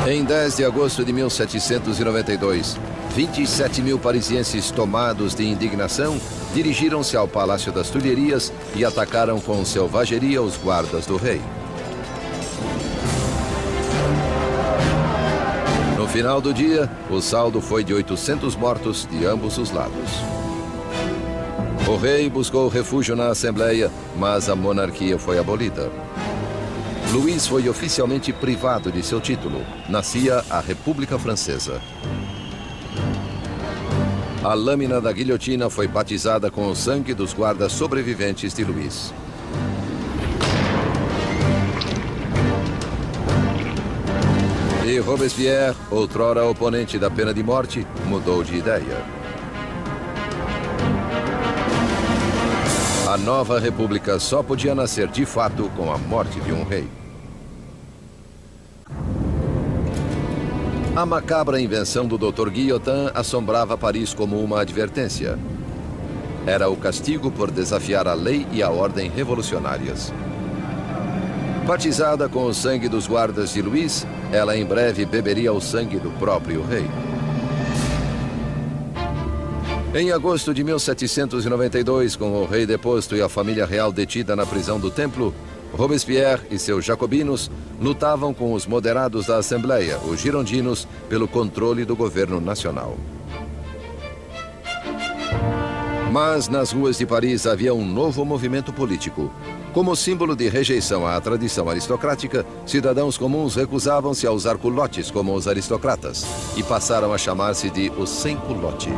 Em 10 de agosto de 1792, 27 mil parisienses tomados de indignação dirigiram-se ao Palácio das Tulherias e atacaram com selvageria os guardas do rei. No final do dia, o saldo foi de 800 mortos de ambos os lados. O rei buscou refúgio na Assembleia, mas a monarquia foi abolida. Luís foi oficialmente privado de seu título. Nascia a República Francesa. A lâmina da guilhotina foi batizada com o sangue dos guardas sobreviventes de Luís. E Robespierre, outrora oponente da pena de morte, mudou de ideia. A nova república só podia nascer de fato com a morte de um rei. A macabra invenção do Dr. Guillotin assombrava Paris como uma advertência. Era o castigo por desafiar a lei e a ordem revolucionárias. Batizada com o sangue dos guardas de Luís, ela em breve beberia o sangue do próprio rei. Em agosto de 1792, com o rei deposto e a família real detida na prisão do Templo, Robespierre e seus jacobinos lutavam com os moderados da Assembleia, os girondinos, pelo controle do governo nacional. Mas nas ruas de Paris havia um novo movimento político. Como símbolo de rejeição à tradição aristocrática, cidadãos comuns recusavam-se a usar culotes como os aristocratas e passaram a chamar-se de os sem-culote.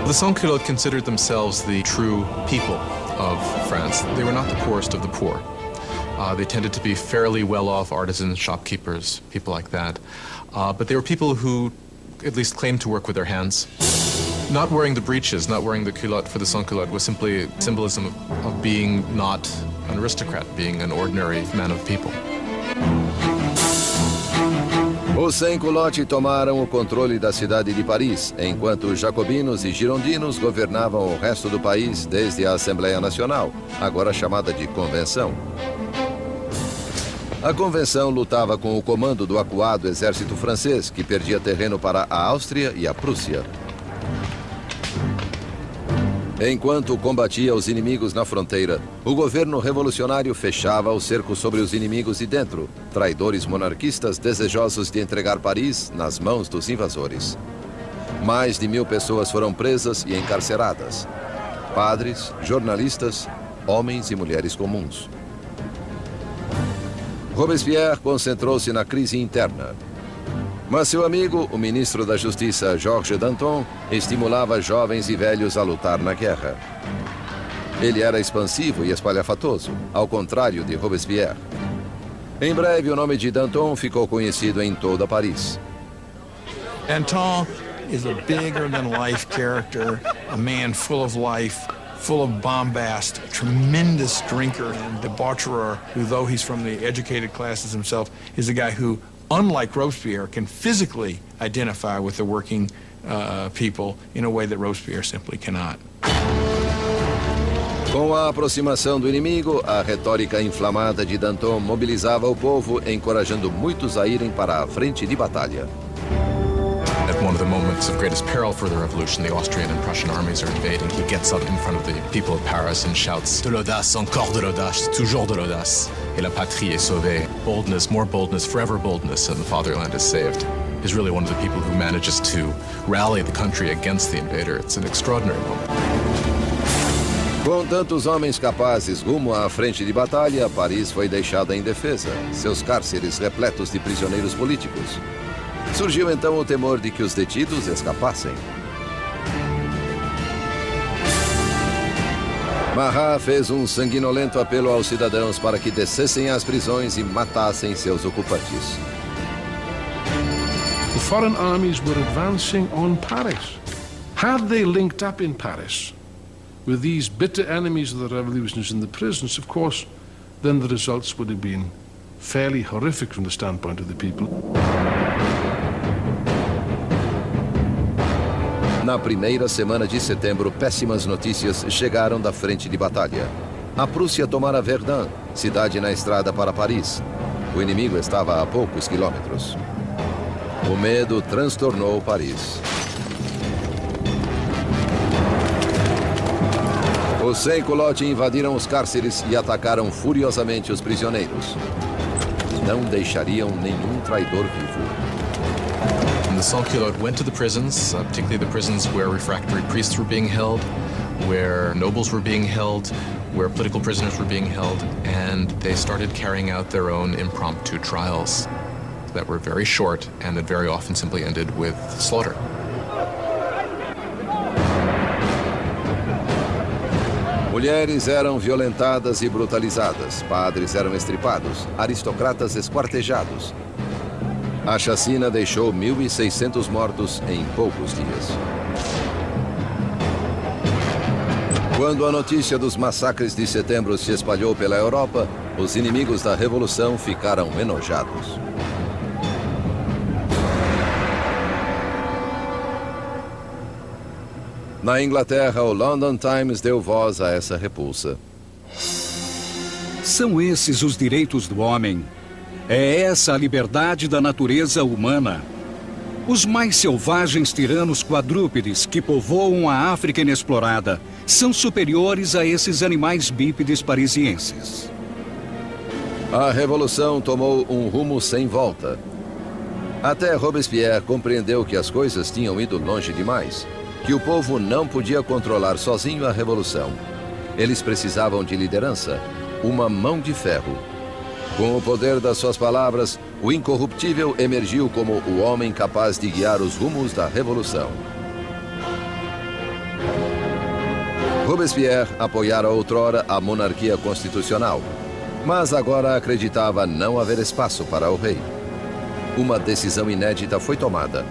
The sans-culottes considered themselves the true people of France. They were not the poorest of the poor. They tended to be fairly well-off artisans, shopkeepers, people like that. But they were people who at least claimed to work with their hands. Not wearing the breeches, not wearing the culotte for the sans-culotte was simply symbolism of being not an aristocrat, being an ordinary man of people. Os sem-culote tomaram o controle da cidade de Paris, enquanto os jacobinos e girondinos governavam o resto do país desde a Assembleia Nacional, agora chamada de Convenção. A Convenção lutava com o comando do acuado exército francês, que perdia terreno para a Áustria e a Prússia. Enquanto combatia os inimigos na fronteira, o governo revolucionário fechava o cerco sobre os inimigos de dentro, traidores monarquistas desejosos de entregar Paris nas mãos dos invasores. Mais de 1000 pessoas foram presas e encarceradas. Padres, jornalistas, homens e mulheres comuns. Robespierre concentrou-se na crise interna. Mas seu amigo, o ministro da Justiça, Georges Danton, estimulava jovens e velhos a lutar na guerra. Ele era expansivo e espalhafatoso, ao contrário de Robespierre. Em breve, o nome de Danton ficou conhecido em toda Paris. Danton is a bigger-than-life character, a man full of life, full of bombast, a tremendous drinker and debaucherer, who, though he's from the educated classes himself, is a guy who, unlike Robespierre, can physically identify with the working people in a way that Robespierre simply cannot. Com a aproximação do inimigo, a retórica inflamada de Danton mobilizava o povo, encorajando muitos a irem para a frente de batalha. At one of the moments of greatest peril for the revolution, the Austrian and Prussian armies are invading. He gets up in front of the people of Paris and shouts, "De l'audace, encore de l'audace, toujours de l'audace. Et la patrie est sauvée." Boldness, more boldness, forever boldness, and the fatherland is saved. He's really one of the people who manages to rally the country against the invader. It's an extraordinary moment. Com tantos homens capazes rumo à frente de batalha, Paris foi deixada indefesa, seus cárceres repletos de prisioneiros políticos. Surgiu então o temor de que os detidos escapassem. Marat fez um sanguinolento apelo aos cidadãos para que descessem às prisões e matassem seus ocupantes. The foreign armies were advancing on Paris. Had they linked up in Paris with these bitter enemies of the revolutions in the prisons, of course, then the results would have been fairly horrific from the standpoint of the people. Na primeira semana de setembro, péssimas notícias chegaram da frente de batalha. A Prússia tomara Verdun, cidade na estrada para Paris. O inimigo estava a poucos quilômetros. O medo transtornou Paris. Os sem-culote invadiram os cárceres e atacaram furiosamente os prisioneiros. Não deixariam nenhum traidor vivo. The sans-culottes went to the prisons, particularly the prisons where refractory priests were being held, where nobles were being held, where political prisoners were being held, and they started carrying out their own impromptu trials that were very short and that very often simply ended with slaughter. Mulheres eram violentadas e brutalizadas, padres eram estripados, aristocratas esquartejados. A chacina deixou 1.600 mortos em poucos dias. Quando a notícia dos massacres de setembro se espalhou pela Europa, os inimigos da Revolução ficaram enojados. Na Inglaterra, o London Times deu voz a essa repulsa. São esses os direitos do homem. É essa a liberdade da natureza humana. Os mais selvagens tiranos quadrúpedes que povoam a África inexplorada são superiores a esses animais bípedes parisienses. A revolução tomou um rumo sem volta. Até Robespierre compreendeu que as coisas tinham ido longe demais, que o povo não podia controlar sozinho a revolução. Eles precisavam de liderança, uma mão de ferro. Com o poder das suas palavras, o incorruptível emergiu como o homem capaz de guiar os rumos da revolução. Robespierre apoiara outrora a monarquia constitucional, mas agora acreditava não haver espaço para o rei. Uma decisão inédita foi tomada.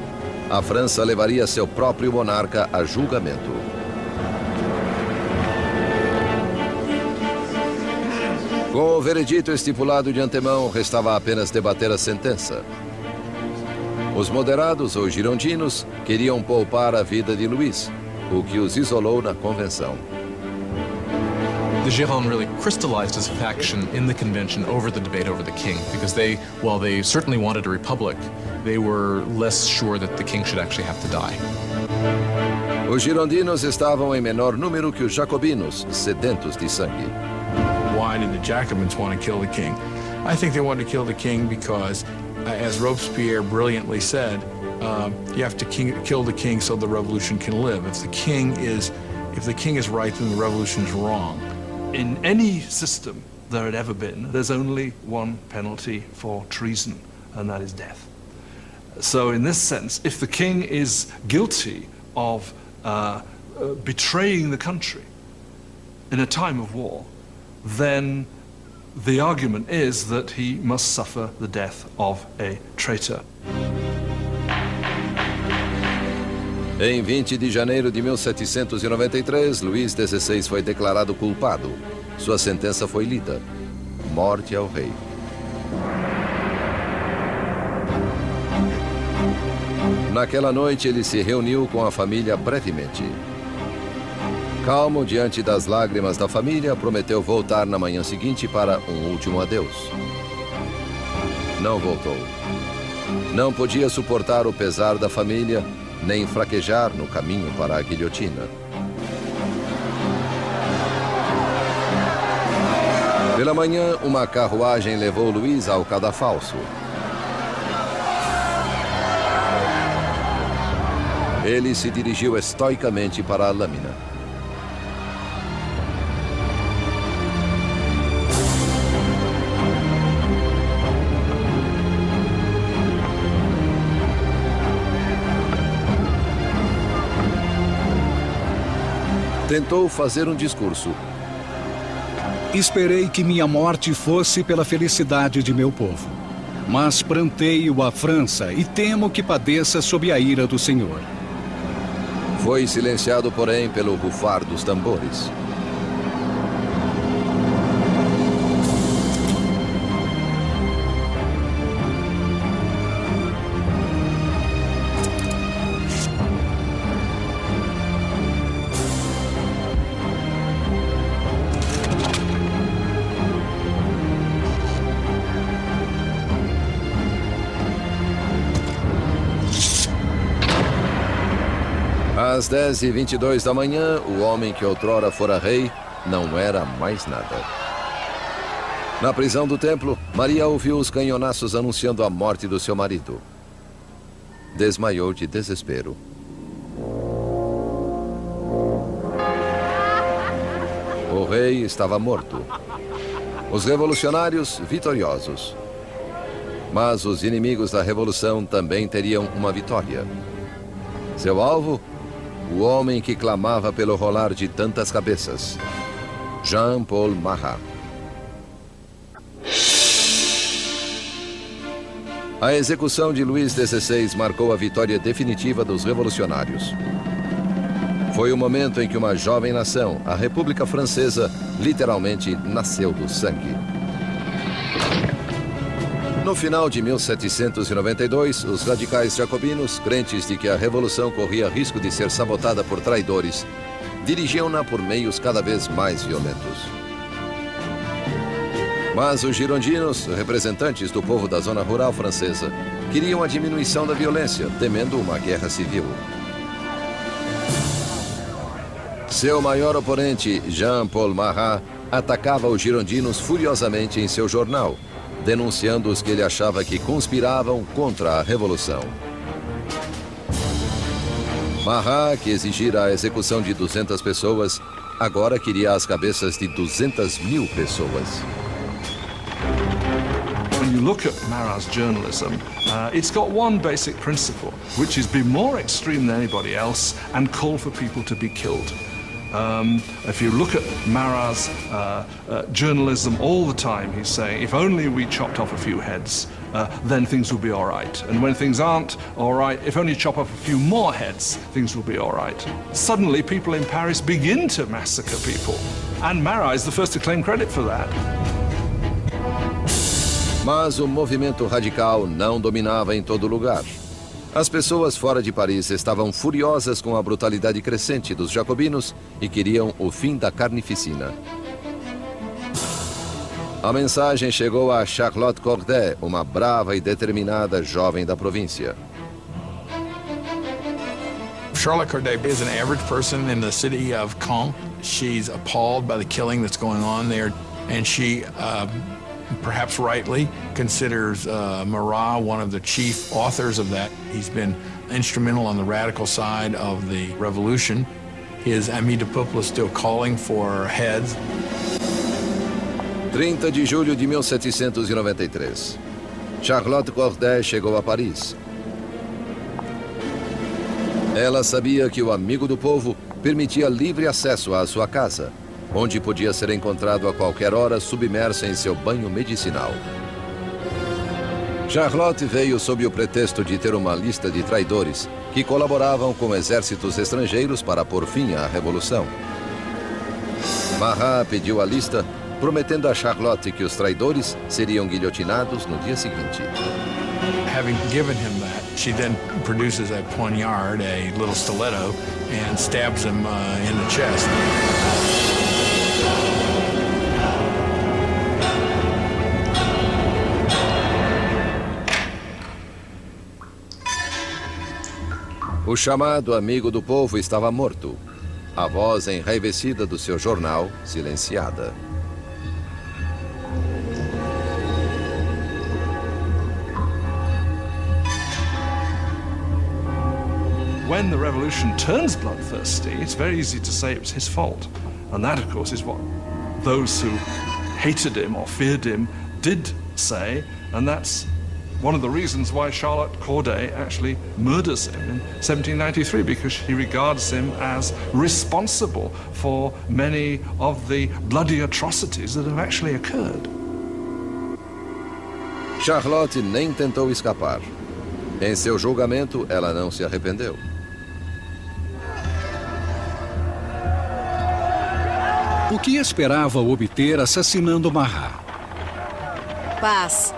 A França levaria seu próprio monarca a julgamento. Com o veredito estipulado de antemão, restava apenas debater a sentença. Os moderados ou girondinos queriam poupar a vida de Louis, o que os isolou na convenção. The Gironde really crystallized as a faction in the convention over the debate over the king, because while they certainly wanted a republic, they were less sure that the king should actually have to die. Os girondinos estavam em menor número que os jacobinos, sedentos de sangue. Why did the Jacobins want to kill the king? I think they wanted to kill the king because, as Robespierre brilliantly said, you have to kill the king so the revolution can live. If the king is right, then the revolution is wrong. In any system there had ever been, there's only one penalty for treason, and that is death. So in this sense, if the king is guilty of betraying the country in a time of war, then the argument is that he must suffer the death of a traitor. Em 20 de janeiro de 1793, Luís XVI foi declarado culpado. Sua sentença foi lida: morte ao rei. Naquela noite, ele se reuniu com a família brevemente. Calmo diante das lágrimas da família, prometeu voltar na manhã seguinte para um último adeus. Não voltou. Não podia suportar o pesar da família, nem fraquejar no caminho para a guilhotina. Pela manhã, uma carruagem levou Luís ao cadafalso. Ele se dirigiu estoicamente para a lâmina. Tentou fazer um discurso. Esperei que minha morte fosse pela felicidade de meu povo. Mas pranteio a França e temo que padeça sob a ira do Senhor. Foi silenciado, porém, pelo rufar dos tambores. Às 10h22 da manhã, o homem que outrora fora rei não era mais nada. Na prisão do templo, Maria ouviu os canhonaços anunciando a morte do seu marido. Desmaiou de desespero. O rei estava morto. Os revolucionários vitoriosos. Mas os inimigos da revolução também teriam uma vitória. Seu alvo? O homem que clamava pelo rolar de tantas cabeças, Jean-Paul Marat. A execução de Luís XVI marcou a vitória definitiva dos revolucionários. Foi o momento em que uma jovem nação, a República Francesa, literalmente nasceu do sangue. No final de 1792, os radicais jacobinos, crentes de que a revolução corria risco de ser sabotada por traidores, dirigiam-na por meios cada vez mais violentos. Mas os girondinos, representantes do povo da zona rural francesa, queriam a diminuição da violência, temendo uma guerra civil. Seu maior oponente, Jean-Paul Marat, atacava os girondinos furiosamente em seu jornal, denunciando-os que ele achava que conspiravam contra a revolução. Marat, que exigira a execução de 200 pessoas, agora queria as cabeças de 200.000 pessoas. When you look at Marat's journalism, it's got one basic principle, which is be more extreme than anybody else and call for people to be killed. If you look at Marat's journalism all the time, he's saying, if only we chopped off a few heads, then things will be all right. And when things aren't all right, if only chop off a few more heads, things will be all right. Suddenly, people in Paris begin to massacre people. And Marat is the first to claim credit for that. Mas o movimento radical não dominava em todo lugar. As pessoas fora de Paris estavam furiosas com a brutalidade crescente dos jacobinos e queriam o fim da carnificina. A mensagem chegou a Charlotte Corday, uma brava e determinada jovem da província. Charlotte Corday is an average person in the city of Caen. She's appalled by the killing that's going on there, and she perhaps rightly, considers Marat one of the chief authors of that. He's been instrumental on the radical side of the revolution. His Ami du Peuple is still calling for heads. 30 de julho de 1793. Charlotte Corday chegou a Paris. Ela sabia que o amigo do povo permitia livre acesso à sua casa, onde podia ser encontrado a qualquer hora submerso em seu banho medicinal. Charlotte veio sob o pretexto de ter uma lista de traidores que colaboravam com exércitos estrangeiros para pôr fim à revolução. Marat pediu a lista, prometendo a Charlotte que os traidores seriam guilhotinados no dia seguinte. Having given him that, she then produces a poignard, a little stiletto, and stabs him in the chest. O chamado amigo do povo estava morto. A voz enraivecida do seu jornal, silenciada. When the revolution turns bloodthirsty, it's very easy to say it was his fault. And that, of course, is what those who hated him or feared him did say, and that's one of the reasons why Charlotte Corday actually murders him in 1793, because she regards him as responsible for many of the bloody atrocities that have actually occurred. Charlotte nem tentou escapar. Em seu julgamento, ela não se arrependeu. O que esperava obter assassinando Marat? Paz.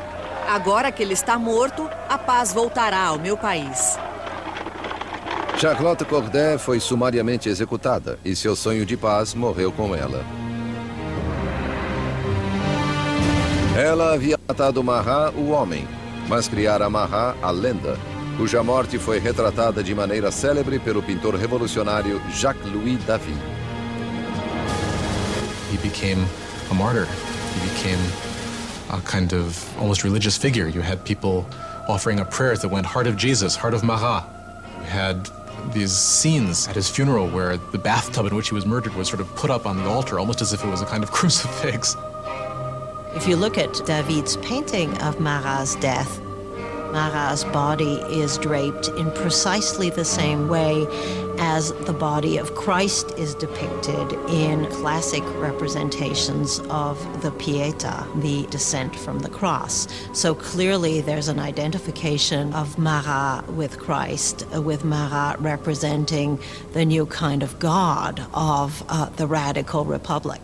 Agora que ele está morto, a paz voltará ao meu país. Charlotte Corday foi sumariamente executada e seu sonho de paz morreu com ela. Ela havia matado Marat, o homem, mas criara Marat, a lenda, cuja morte foi retratada de maneira célebre pelo pintor revolucionário Jacques-Louis David. He became a martyr. He became a kind of almost religious figure. You had people offering up prayers that went, "Heart of Jesus, Heart of Marat." You had these scenes at his funeral where the bathtub in which he was murdered was sort of put up on the altar, almost as if it was a kind of crucifix. If you look at David's painting of Marat's death, Marat's body is draped in precisely the same way as the body of Christ is depicted in classic representations of the Pietà, the descent from the cross. So clearly there's an identification of Marat with Christ, with Marat representing the new kind of God of the radical republic.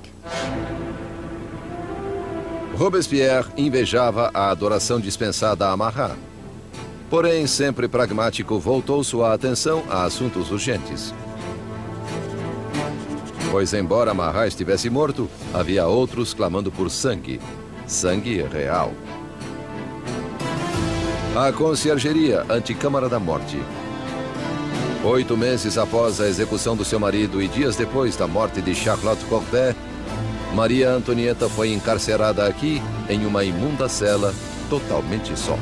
Robespierre invejava a adoração dispensada a Marat. Porém, sempre pragmático, voltou sua atenção a assuntos urgentes. Pois, embora Marat estivesse morto, havia outros clamando por sangue. sangue real. A conciergeria, Anticâmara da Morte. 8 meses após a execução do seu marido e dias depois da morte de Charlotte Corday, Maria Antonieta foi encarcerada aqui em uma imunda cela, totalmente só.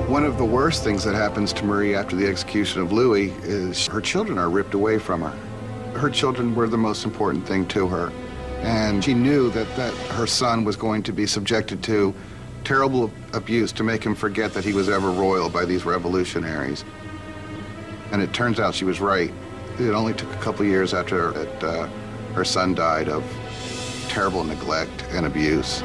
One of the worst things that happens to Marie after the execution of Louis is her children are ripped away from her. Her children were the most important thing to her. And she knew that her son was going to be subjected to terrible abuse to make him forget that he was ever royal by these revolutionaries. And it turns out she was right. It only took a couple years after her son died of terrible neglect and abuse.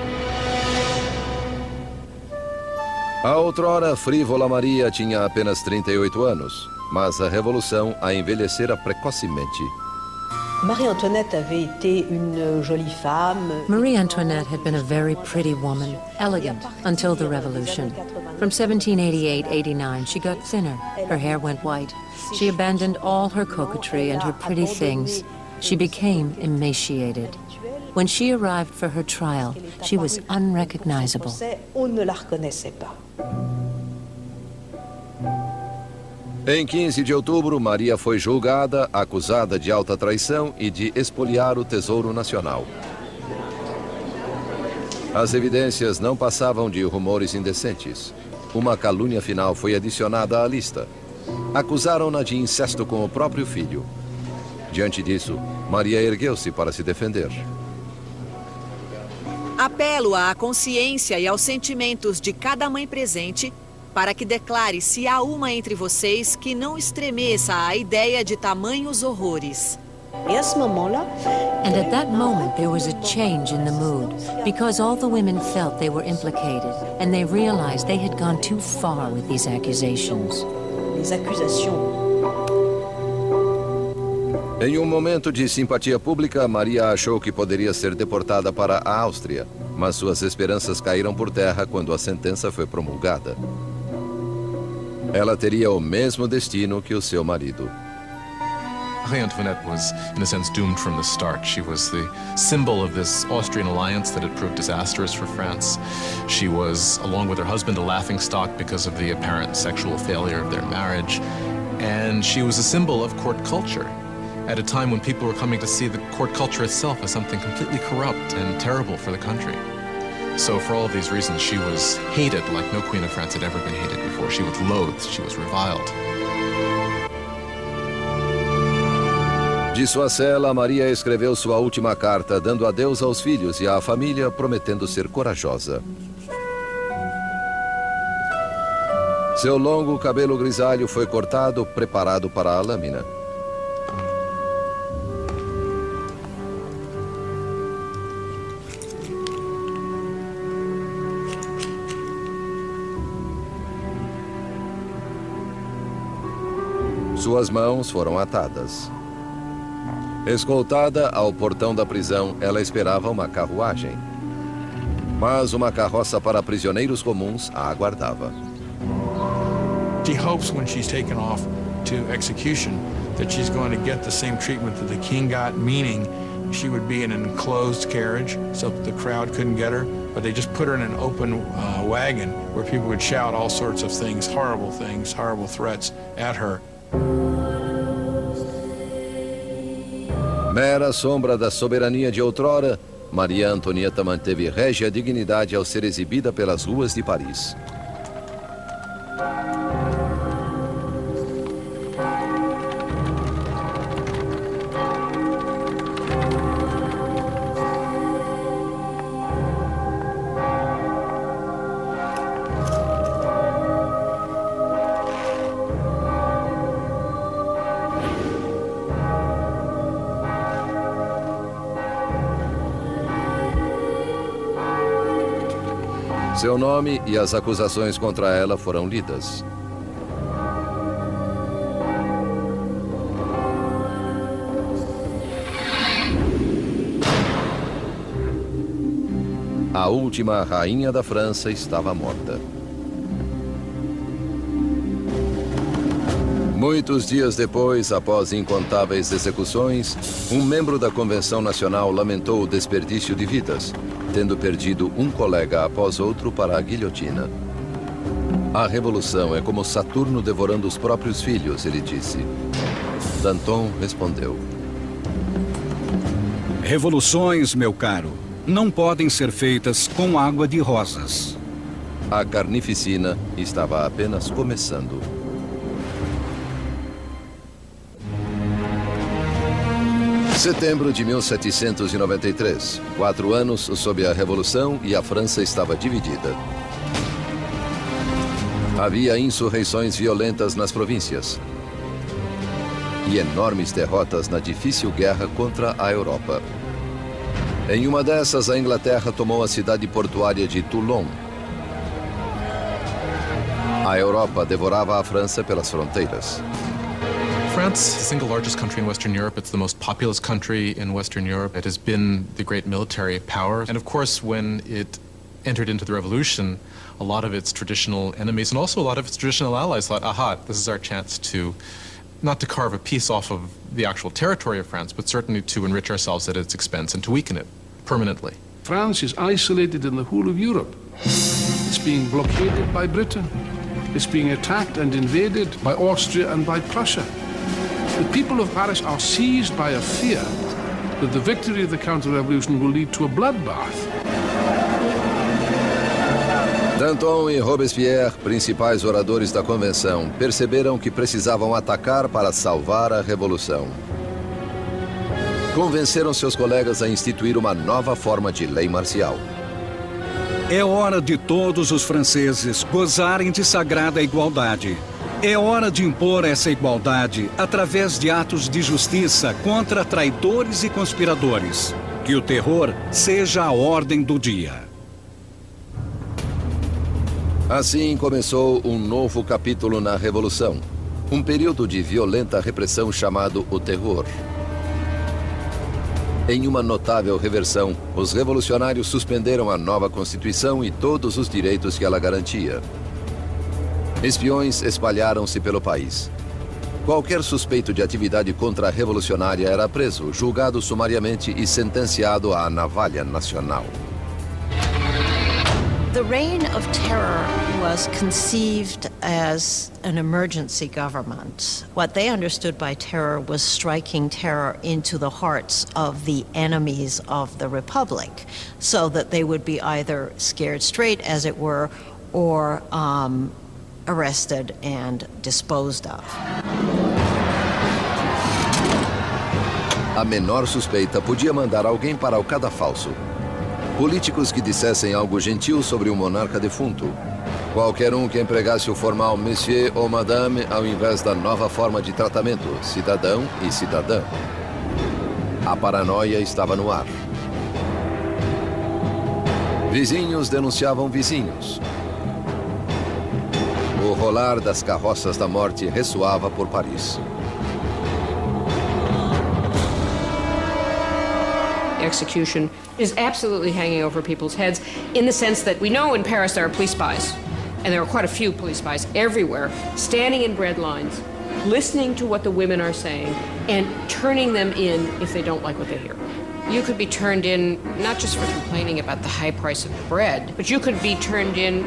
A outrora frívola Maria tinha apenas 38 anos, mas a revolução a envelhecera precocemente. Marie Antoinette avait été une jolie femme. Marie Antoinette had been a very pretty woman, elegant until the revolution. From 1788-89, she got thinner. Her hair went white. She abandoned all her coquetry and her pretty things. She became emaciated. When she arrived for her trial, she was unrecognizable. On ne la reconnaissait pas. Em 15 de outubro, Maria foi julgada, acusada de alta traição e de espoliar o Tesouro Nacional. As evidências não passavam de rumores indecentes. Uma calúnia final foi adicionada à lista. Acusaram-na de incesto com o próprio filho. Diante disso, Maria ergueu-se para se defender. Apelo à consciência e aos sentimentos de cada mãe presente para que declare se há uma entre vocês que não estremeça à ideia de tamanhos horrores. And at that moment there was a change in the mood, because all the women felt they were implicated, and they realized they had gone too far with these accusations. Les accusations. Em um momento de simpatia pública, Maria achou que poderia ser deportada para a Áustria, mas suas esperanças caíram por terra quando a sentença foi promulgada. Ela teria o mesmo destino que o seu marido. Marie Antoinette was, in a sense, doomed from the start. She was the symbol of this Austrian alliance that had proved disastrous for France. She was, along with her husband, a laughingstock because of the apparent sexual failure of their marriage. And she was a symbol of court culture at a time when people were coming to see the court culture itself as something completely corrupt and terrible for the country. So for all of these reasons, she was hated like no queen of France had ever been hated before. She was loathed, she was reviled. De sua cela, Maria escreveu sua última carta, dando adeus aos filhos e à família, prometendo ser corajosa. Seu longo cabelo grisalho foi cortado, preparado para a lâmina. Suas mãos foram atadas. Escoltada ao portão da prisão, ela esperava uma carruagem. Mas uma carroça para prisioneiros comuns a aguardava. She hopes when she's taken off to execution that she's going to get the same treatment that the king got, meaning she would be in an enclosed carriage so that the crowd couldn't get her, but they just put her in an open wagon where people would shout all sorts of things, horrible threats at her. Mera sombra da soberania de outrora, Maria Antonieta manteve régia dignidade ao ser exibida pelas ruas de Paris. Seu nome e as acusações contra ela foram lidas. A última rainha da França estava morta. Muitos dias depois, após incontáveis execuções, um membro da Convenção Nacional lamentou o desperdício de vidas, tendo perdido um colega após outro para a guilhotina. A revolução é como Saturno devorando os próprios filhos, ele disse. Danton respondeu: revoluções, meu caro, não podem ser feitas com água de rosas. A carnificina estava apenas começando. Setembro de 1793. 4 anos sob a Revolução e a França estava dividida. Havia insurreições violentas nas províncias e enormes derrotas na difícil guerra contra a Europa. Em uma dessas, a Inglaterra tomou a cidade portuária de Toulon. A Europa devorava a França pelas fronteiras. France is the single largest country in Western Europe. It's the most populous country in Western Europe. It has been the great military power. And of course, when it entered into the revolution, a lot of its traditional enemies and also a lot of its traditional allies thought, aha, this is our chance to, not to carve a piece off of the actual territory of France, but certainly to enrich ourselves at its expense and to weaken it permanently. France is isolated in the whole of Europe. It's being blockaded by Britain. It's being attacked and invaded by Austria and by Prussia. The people of Paris are seized by a fear that the victory of the counter-revolution will lead to a bloodbath. Danton e Robespierre, principais oradores da convenção, perceberam que precisavam atacar para salvar a revolução. Convenceram seus colegas a instituir uma nova forma de lei marcial. É hora de todos os franceses gozarem de sagrada igualdade. É hora de impor essa igualdade através de atos de justiça contra traidores e conspiradores. Que o terror seja a ordem do dia. Assim começou um novo capítulo na Revolução. Um período de violenta repressão chamado o Terror. Em uma notável reversão, os revolucionários suspenderam a nova Constituição e todos os direitos que ela garantia. Espiões espalharam-se pelo país. Qualquer suspeito de atividade contra-revolucionária era preso, julgado sumariamente e sentenciado à navalha nacional. The reign of terror was conceived as an emergency government. What they understood by terror was striking terror into the hearts of the enemies of the Republic, so that they would be either scared straight, as it were, or arrested and disposed of. A menor suspeita podia mandar alguém para o cadafalso. Políticos que dissessem algo gentil sobre um monarca defunto. Qualquer um que empregasse o formal monsieur ou madame ao invés da nova forma de tratamento, cidadão e cidadã. A paranoia estava no ar. Vizinhos denunciavam vizinhos. O rolar das carroças da morte ressoava por Paris. Execution is absolutely hanging over people's heads in the sense that we know in Paris there are police spies, and there are quite a few police spies everywhere, standing in bread lines, listening to what the women are saying, and turning them in if they don't like what they hear. You could be turned in not just for complaining about the high price of bread, but you could be turned in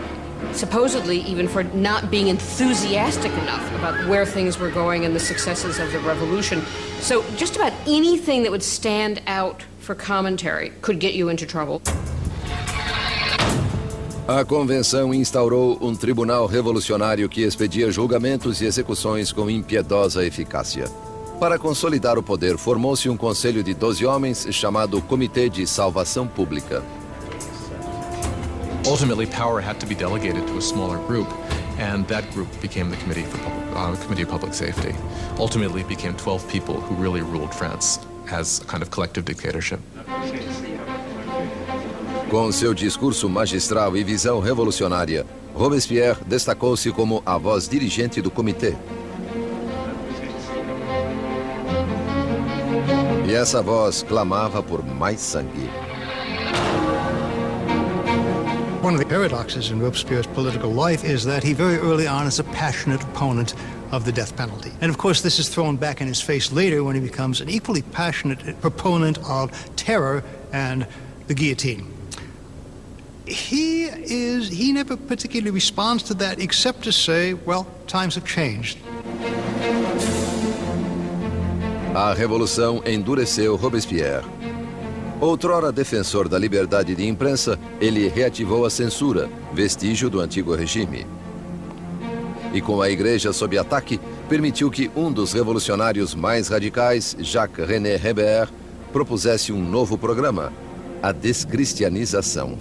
supposedly even for not being enthusiastic enough about where things were going and the successes of the revolution. So just about anything that would stand out for commentary could get you into trouble. A convenção instaurou um tribunal revolucionário que expedia julgamentos e execuções com impiedosa eficácia. Para consolidar o poder, formou-se um conselho de 12 homens chamado Comitê de Salvação Pública. Ultimately, power had to be delegated to a smaller group, and that group became the Committee of Public Safety. Ultimately, it became 12 people who really ruled France as a kind of collective dictatorship. Com seu discurso magistral e visão revolucionária, Robespierre destacou-se como a voz dirigente do comitê. E essa voz clamava por mais sangue. One of the paradoxes in Robespierre's political life is that he very early on is a passionate opponent of the death penalty. And of course, this is thrown back in his face later when he becomes an equally passionate proponent of terror and the guillotine. He never particularly responds to that except to say, well, times have changed. A revolução endureceu Robespierre. Outrora defensor da liberdade de imprensa, ele reativou a censura, vestígio do antigo regime. E com a igreja sob ataque, permitiu que um dos revolucionários mais radicais, Jacques-René Hébert, propusesse um novo programa, a descristianização.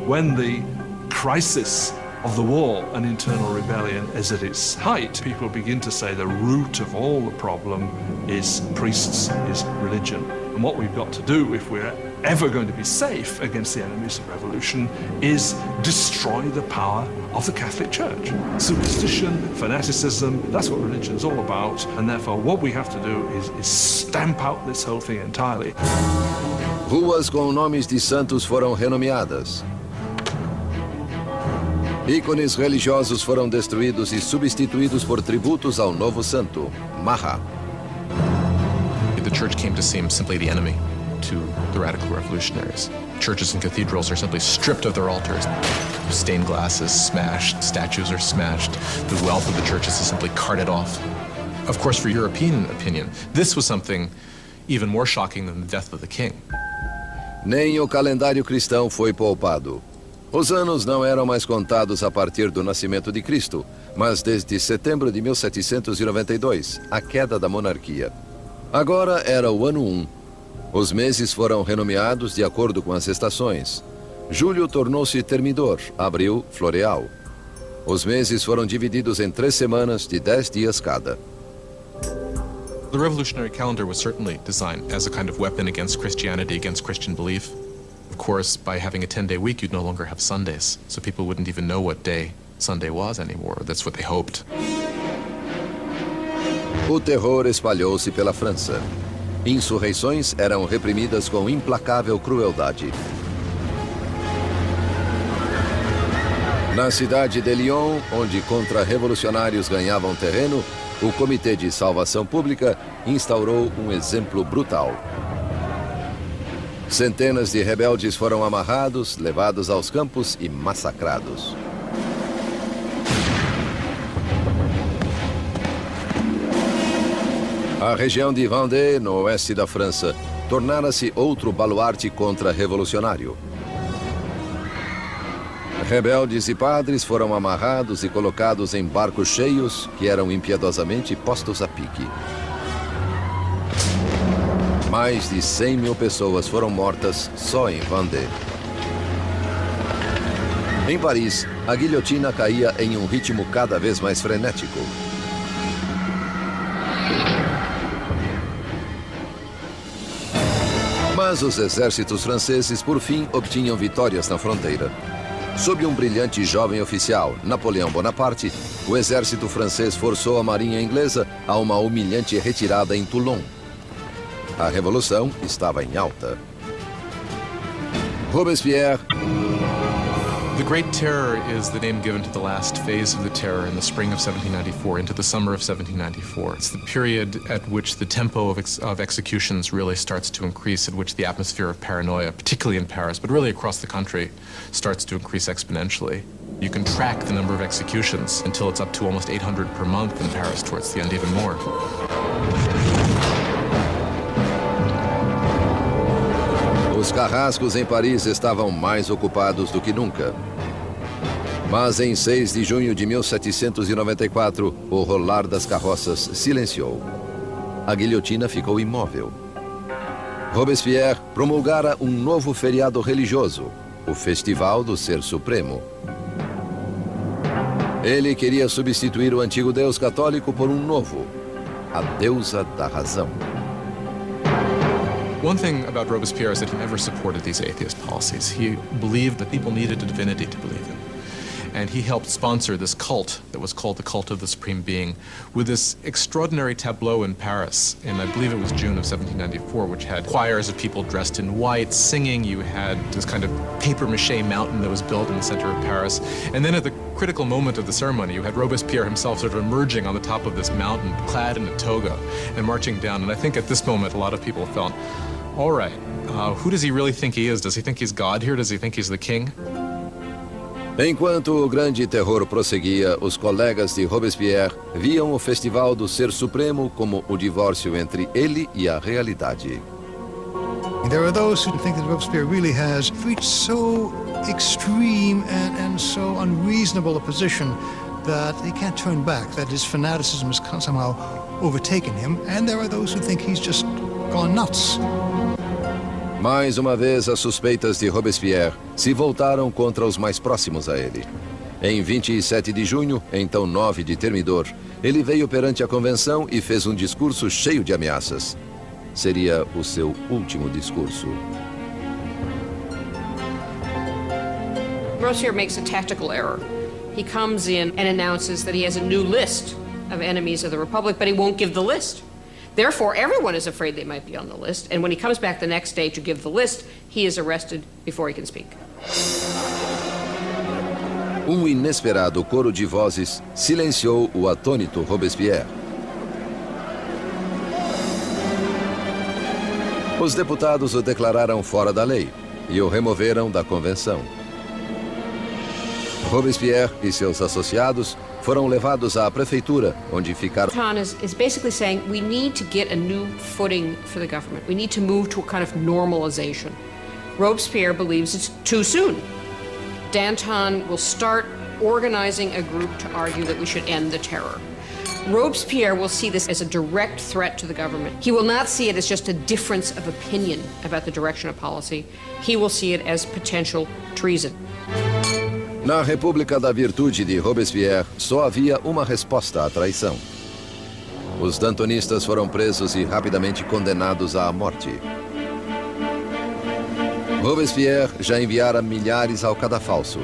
When the crisis of the war and internal rebellion is at its height, people begin to say the root of all the problem is priests, is religion. And what we've got to do, if we're ever going to be safe against the enemies of revolution, is destroy the power of the Catholic Church. Superstition, fanaticism, that's what religion is all about. And therefore what we have to do is stamp out this whole thing entirely. Ruas com nomes de santos foram renomeadas. Ícones religiosos foram destruídos e substituídos por tributos ao novo santo, Mahat. The church came to seem simply the enemy to the radical revolutionaries. Churches and cathedrals are simply stripped of their altars. Stained glass is smashed, statues are smashed. The wealth of the churches is simply carted off. Of course, for European opinion, this was something even more shocking than the death of the king. Nem o calendário cristão foi poupado. Os anos não eram mais contados a partir do nascimento de Cristo, mas desde setembro de 1792, a queda da monarquia. Agora era o ano 1. Os meses foram renomeados de acordo com as estações. Julho tornou-se termidor, abril, floreal. Os meses foram divididos em 3 semanas de 10 dias cada. The revolutionary calendar was certainly designed as a kind of weapon against Christianity, against Christian belief. Of course, by having a 10-day week, you'd no longer have Sundays, so people wouldn't even know what day Sunday was anymore. That's what they hoped. O terror espalhou-se pela França. Insurreições eram reprimidas com implacável crueldade. Na cidade de Lyon, onde contra-revolucionários ganhavam terreno, o Comitê de Salvação Pública instaurou um exemplo brutal. Centenas de rebeldes foram amarrados, levados aos campos e massacrados. A região de Vendée, no oeste da França, tornara-se outro baluarte contra-revolucionário. Rebeldes e padres foram amarrados e colocados em barcos cheios que eram impiedosamente postos a pique. Mais de 100 mil pessoas foram mortas só em Vendée. Em Paris, a guilhotina caía em um ritmo cada vez mais frenético. Mas os exércitos franceses, por fim, obtinham vitórias na fronteira. Sob um brilhante jovem oficial, Napoleão Bonaparte, o exército francês forçou a marinha inglesa a uma humilhante retirada em Toulon. A revolução estava em alta. Robespierre. The Great Terror is the name given to the last phase of the terror in the spring of 1794 into the summer of 1794. It's the period at which the tempo of executions really starts to increase, at which the atmosphere of paranoia, particularly in Paris, but really across the country, starts to increase exponentially. You can track the number of executions until it's up to almost 800 per month in Paris, towards the end even more. Os carrascos em Paris estavam mais ocupados do que nunca. Mas em 6 de junho de 1794, o rolar das carroças silenciou. A guilhotina ficou imóvel. Robespierre promulgara um novo feriado religioso, o Festival do Ser Supremo. Ele queria substituir o antigo Deus católico por um novo, a deusa da razão. One thing about Robespierre is that he never supported these atheist policies. He believed that people needed a divinity to believe in. And he helped sponsor this cult that was called the Cult of the Supreme Being with this extraordinary tableau in Paris, and I believe it was June of 1794, which had choirs of people dressed in white singing. You had this kind of papier-mâché mountain that was built in the center of Paris. And then at the critical moment of the ceremony, you had Robespierre himself sort of emerging on the top of this mountain, clad in a toga, and marching down. And I think at this moment, a lot of people felt, all right, who does he really think he is? Does he think he's God here? Does he think he's the king? Enquanto o grande terror prosseguia, os colegas de Robespierre viam o Festival do Ser Supremo como o divórcio entre ele e a realidade. There are those who think that Robespierre really has reached so extreme and so unreasonable a position that he can't turn back, that his fanaticism has somehow overtaken him, and there are those who think he's just gone nuts. Mais uma vez, as suspeitas de Robespierre se voltaram contra os mais próximos a ele. Em 27 de junho, então 9 de Termidor, ele veio perante a convenção e fez um discurso cheio de ameaças. Seria o seu último discurso. Robespierre makes a tactical error. He comes in and announces that he has a new list of enemies of the Republic, but he won't give the list. Therefore, everyone is afraid they might be on the list, and when he comes back the next day to give the list, he is arrested before he can speak. Inesperado coro de vozes silenciou o atônito Robespierre. Os deputados o declararam fora da lei e o removeram da convenção. Robespierre e seus associados foram levados à prefeitura, onde ficaram. Danton is basically saying we need to get a new footing for the government. We need to move to a kind of normalization. Robespierre believes it's too soon. Danton will start organizing a group to argue that we should end the terror. Robespierre will see this as a direct threat to the government. He will not see it as just a difference of opinion about the direction of policy. He will see it as potential treason. Na República da Virtude de Robespierre, só havia uma resposta à traição. Os dantonistas foram presos e rapidamente condenados à morte. Robespierre já enviara milhares ao cadafalso,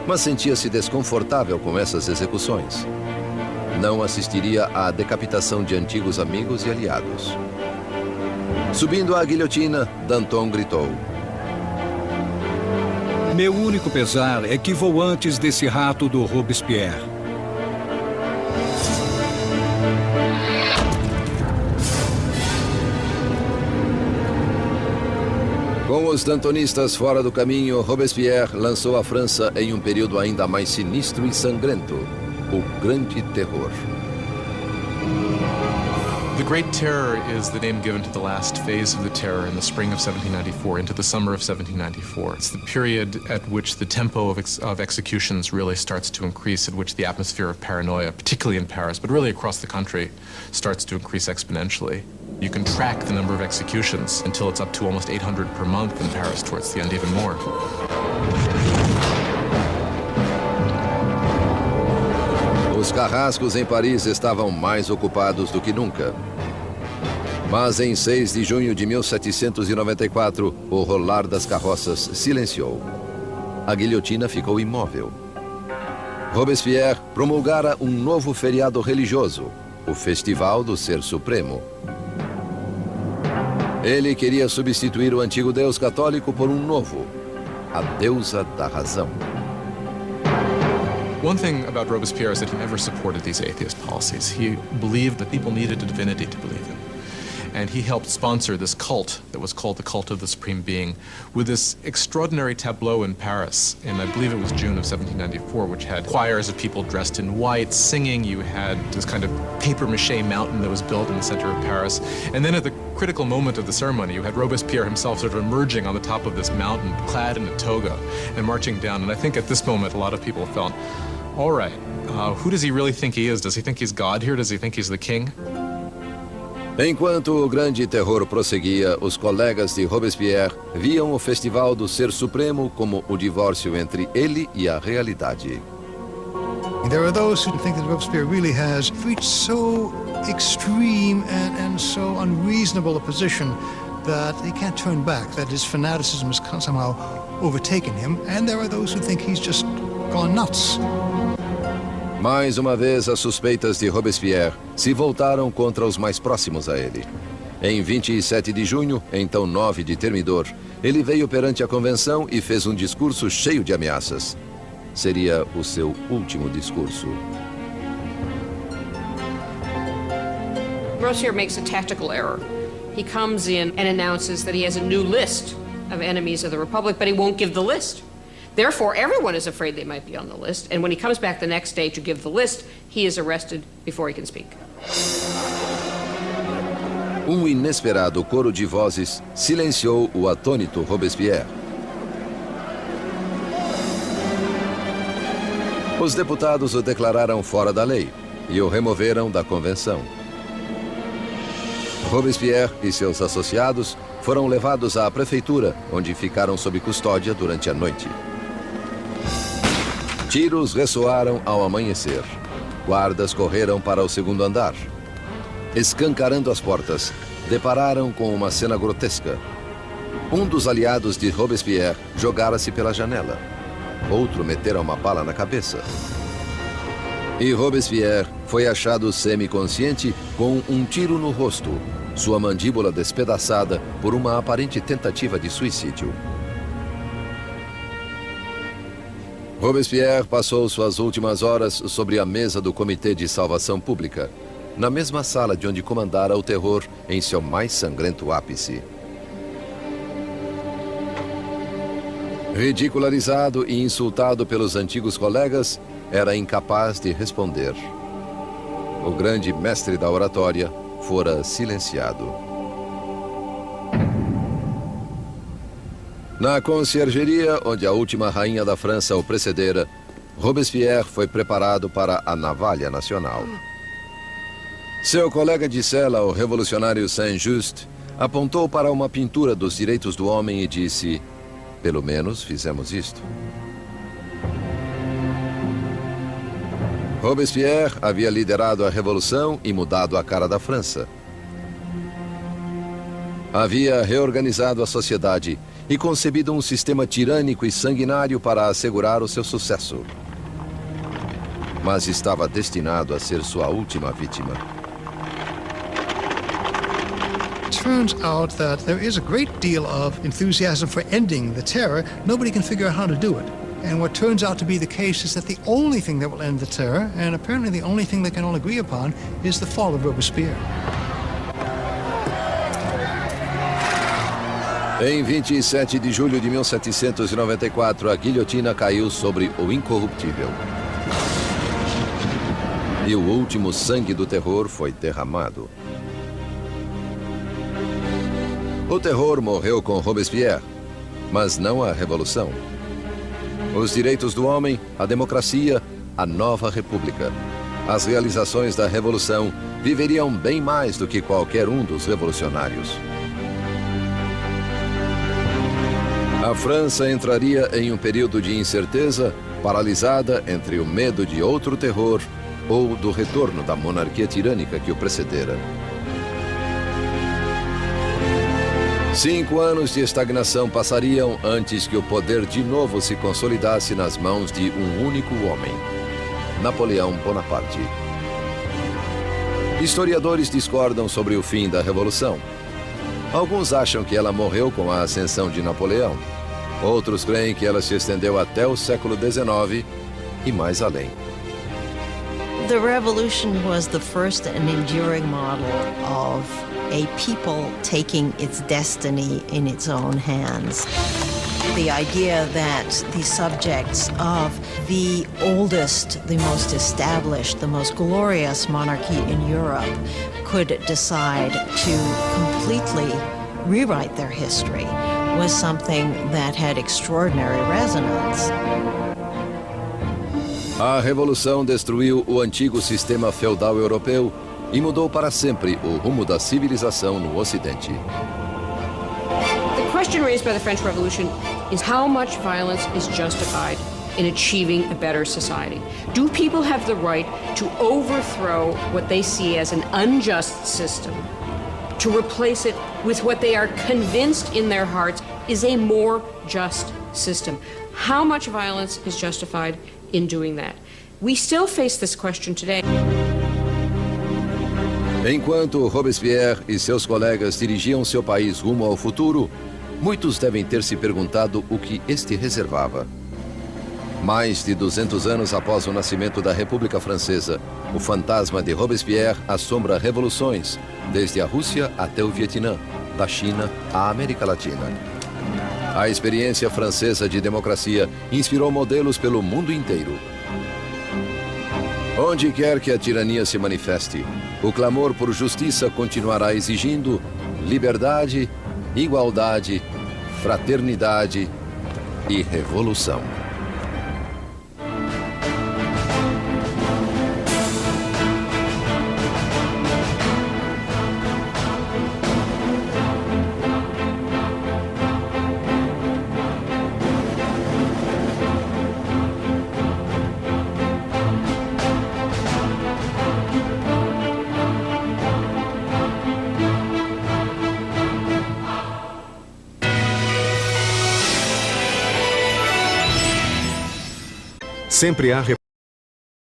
mas sentia-se desconfortável com essas execuções. Não assistiria à decapitação de antigos amigos e aliados. Subindo à guilhotina, Danton gritou: Meu único pesar é que vou antes desse rato do Robespierre. Com os dantonistas fora do caminho, Robespierre lançou a França em um período ainda mais sinistro e sangrento, o Grande Terror. The Great Terror is the name given to the last phase of the terror in the spring of 1794 into the summer of 1794. It's the period at which the tempo of executions really starts to increase, at which the atmosphere of paranoia, particularly in Paris, but really across the country, starts to increase exponentially. You can track the number of executions until it's up to almost 800 per month in Paris, towards the end even more. Os carrascos em Paris estavam mais ocupados do que nunca. Mas em 6 de junho de 1794, o rolar das carroças silenciou. A guilhotina ficou imóvel. Robespierre promulgara um novo feriado religioso, o Festival do Ser Supremo. Ele queria substituir o antigo Deus católico por um novo, a deusa da razão. One thing about Robespierre is that he never supported these atheist policies. He believed that people needed a divinity to believe in. And he helped sponsor this cult that was called the Cult of the Supreme Being with this extraordinary tableau in Paris, and I believe it was June of 1794, which had choirs of people dressed in white singing. You had this kind of papier-mâché mountain that was built in the center of Paris. And then at the critical moment of the ceremony, you had Robespierre himself sort of emerging on the top of this mountain, clad in a toga, and marching down. And I think at this moment, a lot of people felt, all right, who does he really think he is? Does he think he's God here? Does he think he's the king? Enquanto o grande terror prosseguia, os colegas de Robespierre viam o Festival do Ser Supremo como o divórcio entre ele e a realidade. There are those who think that Robespierre really has reached so extreme and so unreasonable a position that he can't turn back, that his fanaticism has somehow overtaken him, and there are those who think he's just gone nuts. Mais uma vez, as suspeitas de Robespierre se voltaram contra os mais próximos a ele. Em 27 de junho, então 9 de Termidor, ele veio perante a convenção e fez um discurso cheio de ameaças. Seria o seu último discurso. Robespierre makes a tactical error. He comes in and announces that he has a new list of enemies of the Republic, but he won't give the list. Therefore, everyone is afraid they might be on the list, and when he comes back the next day to give the list, he is arrested before he can speak. Inesperado coro de vozes silenciou o atônito Robespierre. Os deputados o declararam fora da lei e o removeram da convenção. Robespierre e seus associados foram levados à prefeitura, onde ficaram sob custódia durante a noite. Tiros ressoaram ao amanhecer. Guardas correram para o segundo andar. Escancarando as portas, depararam com uma cena grotesca. Um dos aliados de Robespierre jogara-se pela janela. Outro metera uma bala na cabeça. E Robespierre foi achado semiconsciente com um tiro no rosto, sua mandíbula despedaçada por uma aparente tentativa de suicídio. Robespierre passou suas últimas horas sobre a mesa do Comitê de Salvação Pública, na mesma sala de onde comandara o terror em seu mais sangrento ápice. Ridicularizado e insultado pelos antigos colegas, era incapaz de responder. O grande mestre da oratória fora silenciado. Na conciergeria, onde a última rainha da França o precedera, Robespierre foi preparado para a navalha nacional. Seu colega de cela, o revolucionário Saint-Just, apontou para uma pintura dos direitos do homem e disse: "Pelo menos fizemos isto." Robespierre havia liderado a revolução e mudado a cara da França. Havia reorganizado a sociedade e concebido um sistema tirânico e sanguinário para assegurar o seu sucesso. Mas estava destinado a ser sua última vítima. Turns out that there is a great deal of enthusiasm for ending the terror. Nobody can figure out how to do it. And what turns out to be the case is that the only thing that will end the terror, and apparently the only thing they can all agree upon, is the fall of Robespierre. Em 27 de julho de 1794, a guilhotina caiu sobre o incorruptível. E o último sangue do terror foi derramado. O terror morreu com Robespierre, mas não a revolução. Os direitos do homem, a democracia, a nova república. As realizações da revolução viveriam bem mais do que qualquer um dos revolucionários. A França entraria em um período de incerteza, paralisada entre o medo de outro terror ou do retorno da monarquia tirânica que o precedera. 5 anos de estagnação passariam antes que o poder de novo se consolidasse nas mãos de um único homem, Napoleão Bonaparte. Historiadores discordam sobre o fim da Revolução. Alguns acham que ela morreu com a ascensão de Napoleão. Outros creem que ela se estendeu até o século XIX e mais além. The revolution was the first and enduring model of a people taking its destiny in its own hands. The idea that the subjects of the oldest, the most established, the most glorious monarchy in Europe could decide to completely rewrite their history was something that had extraordinary resonance. A Revolução destruiu o antigo sistema feudal europeu e mudou para sempre o rumo da civilização no Ocidente. The question raised by the French Revolution is how much violence is justified in achieving a better society. Do people have the right to overthrow what they see as an unjust system, to replace it with what they are convinced in their hearts is a more just system? How much violence is justified in doing that. We still face this question today. Enquanto Robespierre e seus colegas dirigiam seu país rumo ao futuro, muitos devem ter se perguntado o que este reservava. Mais de 200 anos após o nascimento da República Francesa, o fantasma de Robespierre assombra revoluções, desde a Rússia até o Vietnã, da China à América Latina. A experiência francesa de democracia inspirou modelos pelo mundo inteiro. Onde quer que a tirania se manifeste, o clamor por justiça continuará exigindo liberdade, igualdade, fraternidade e revolução. Sempre há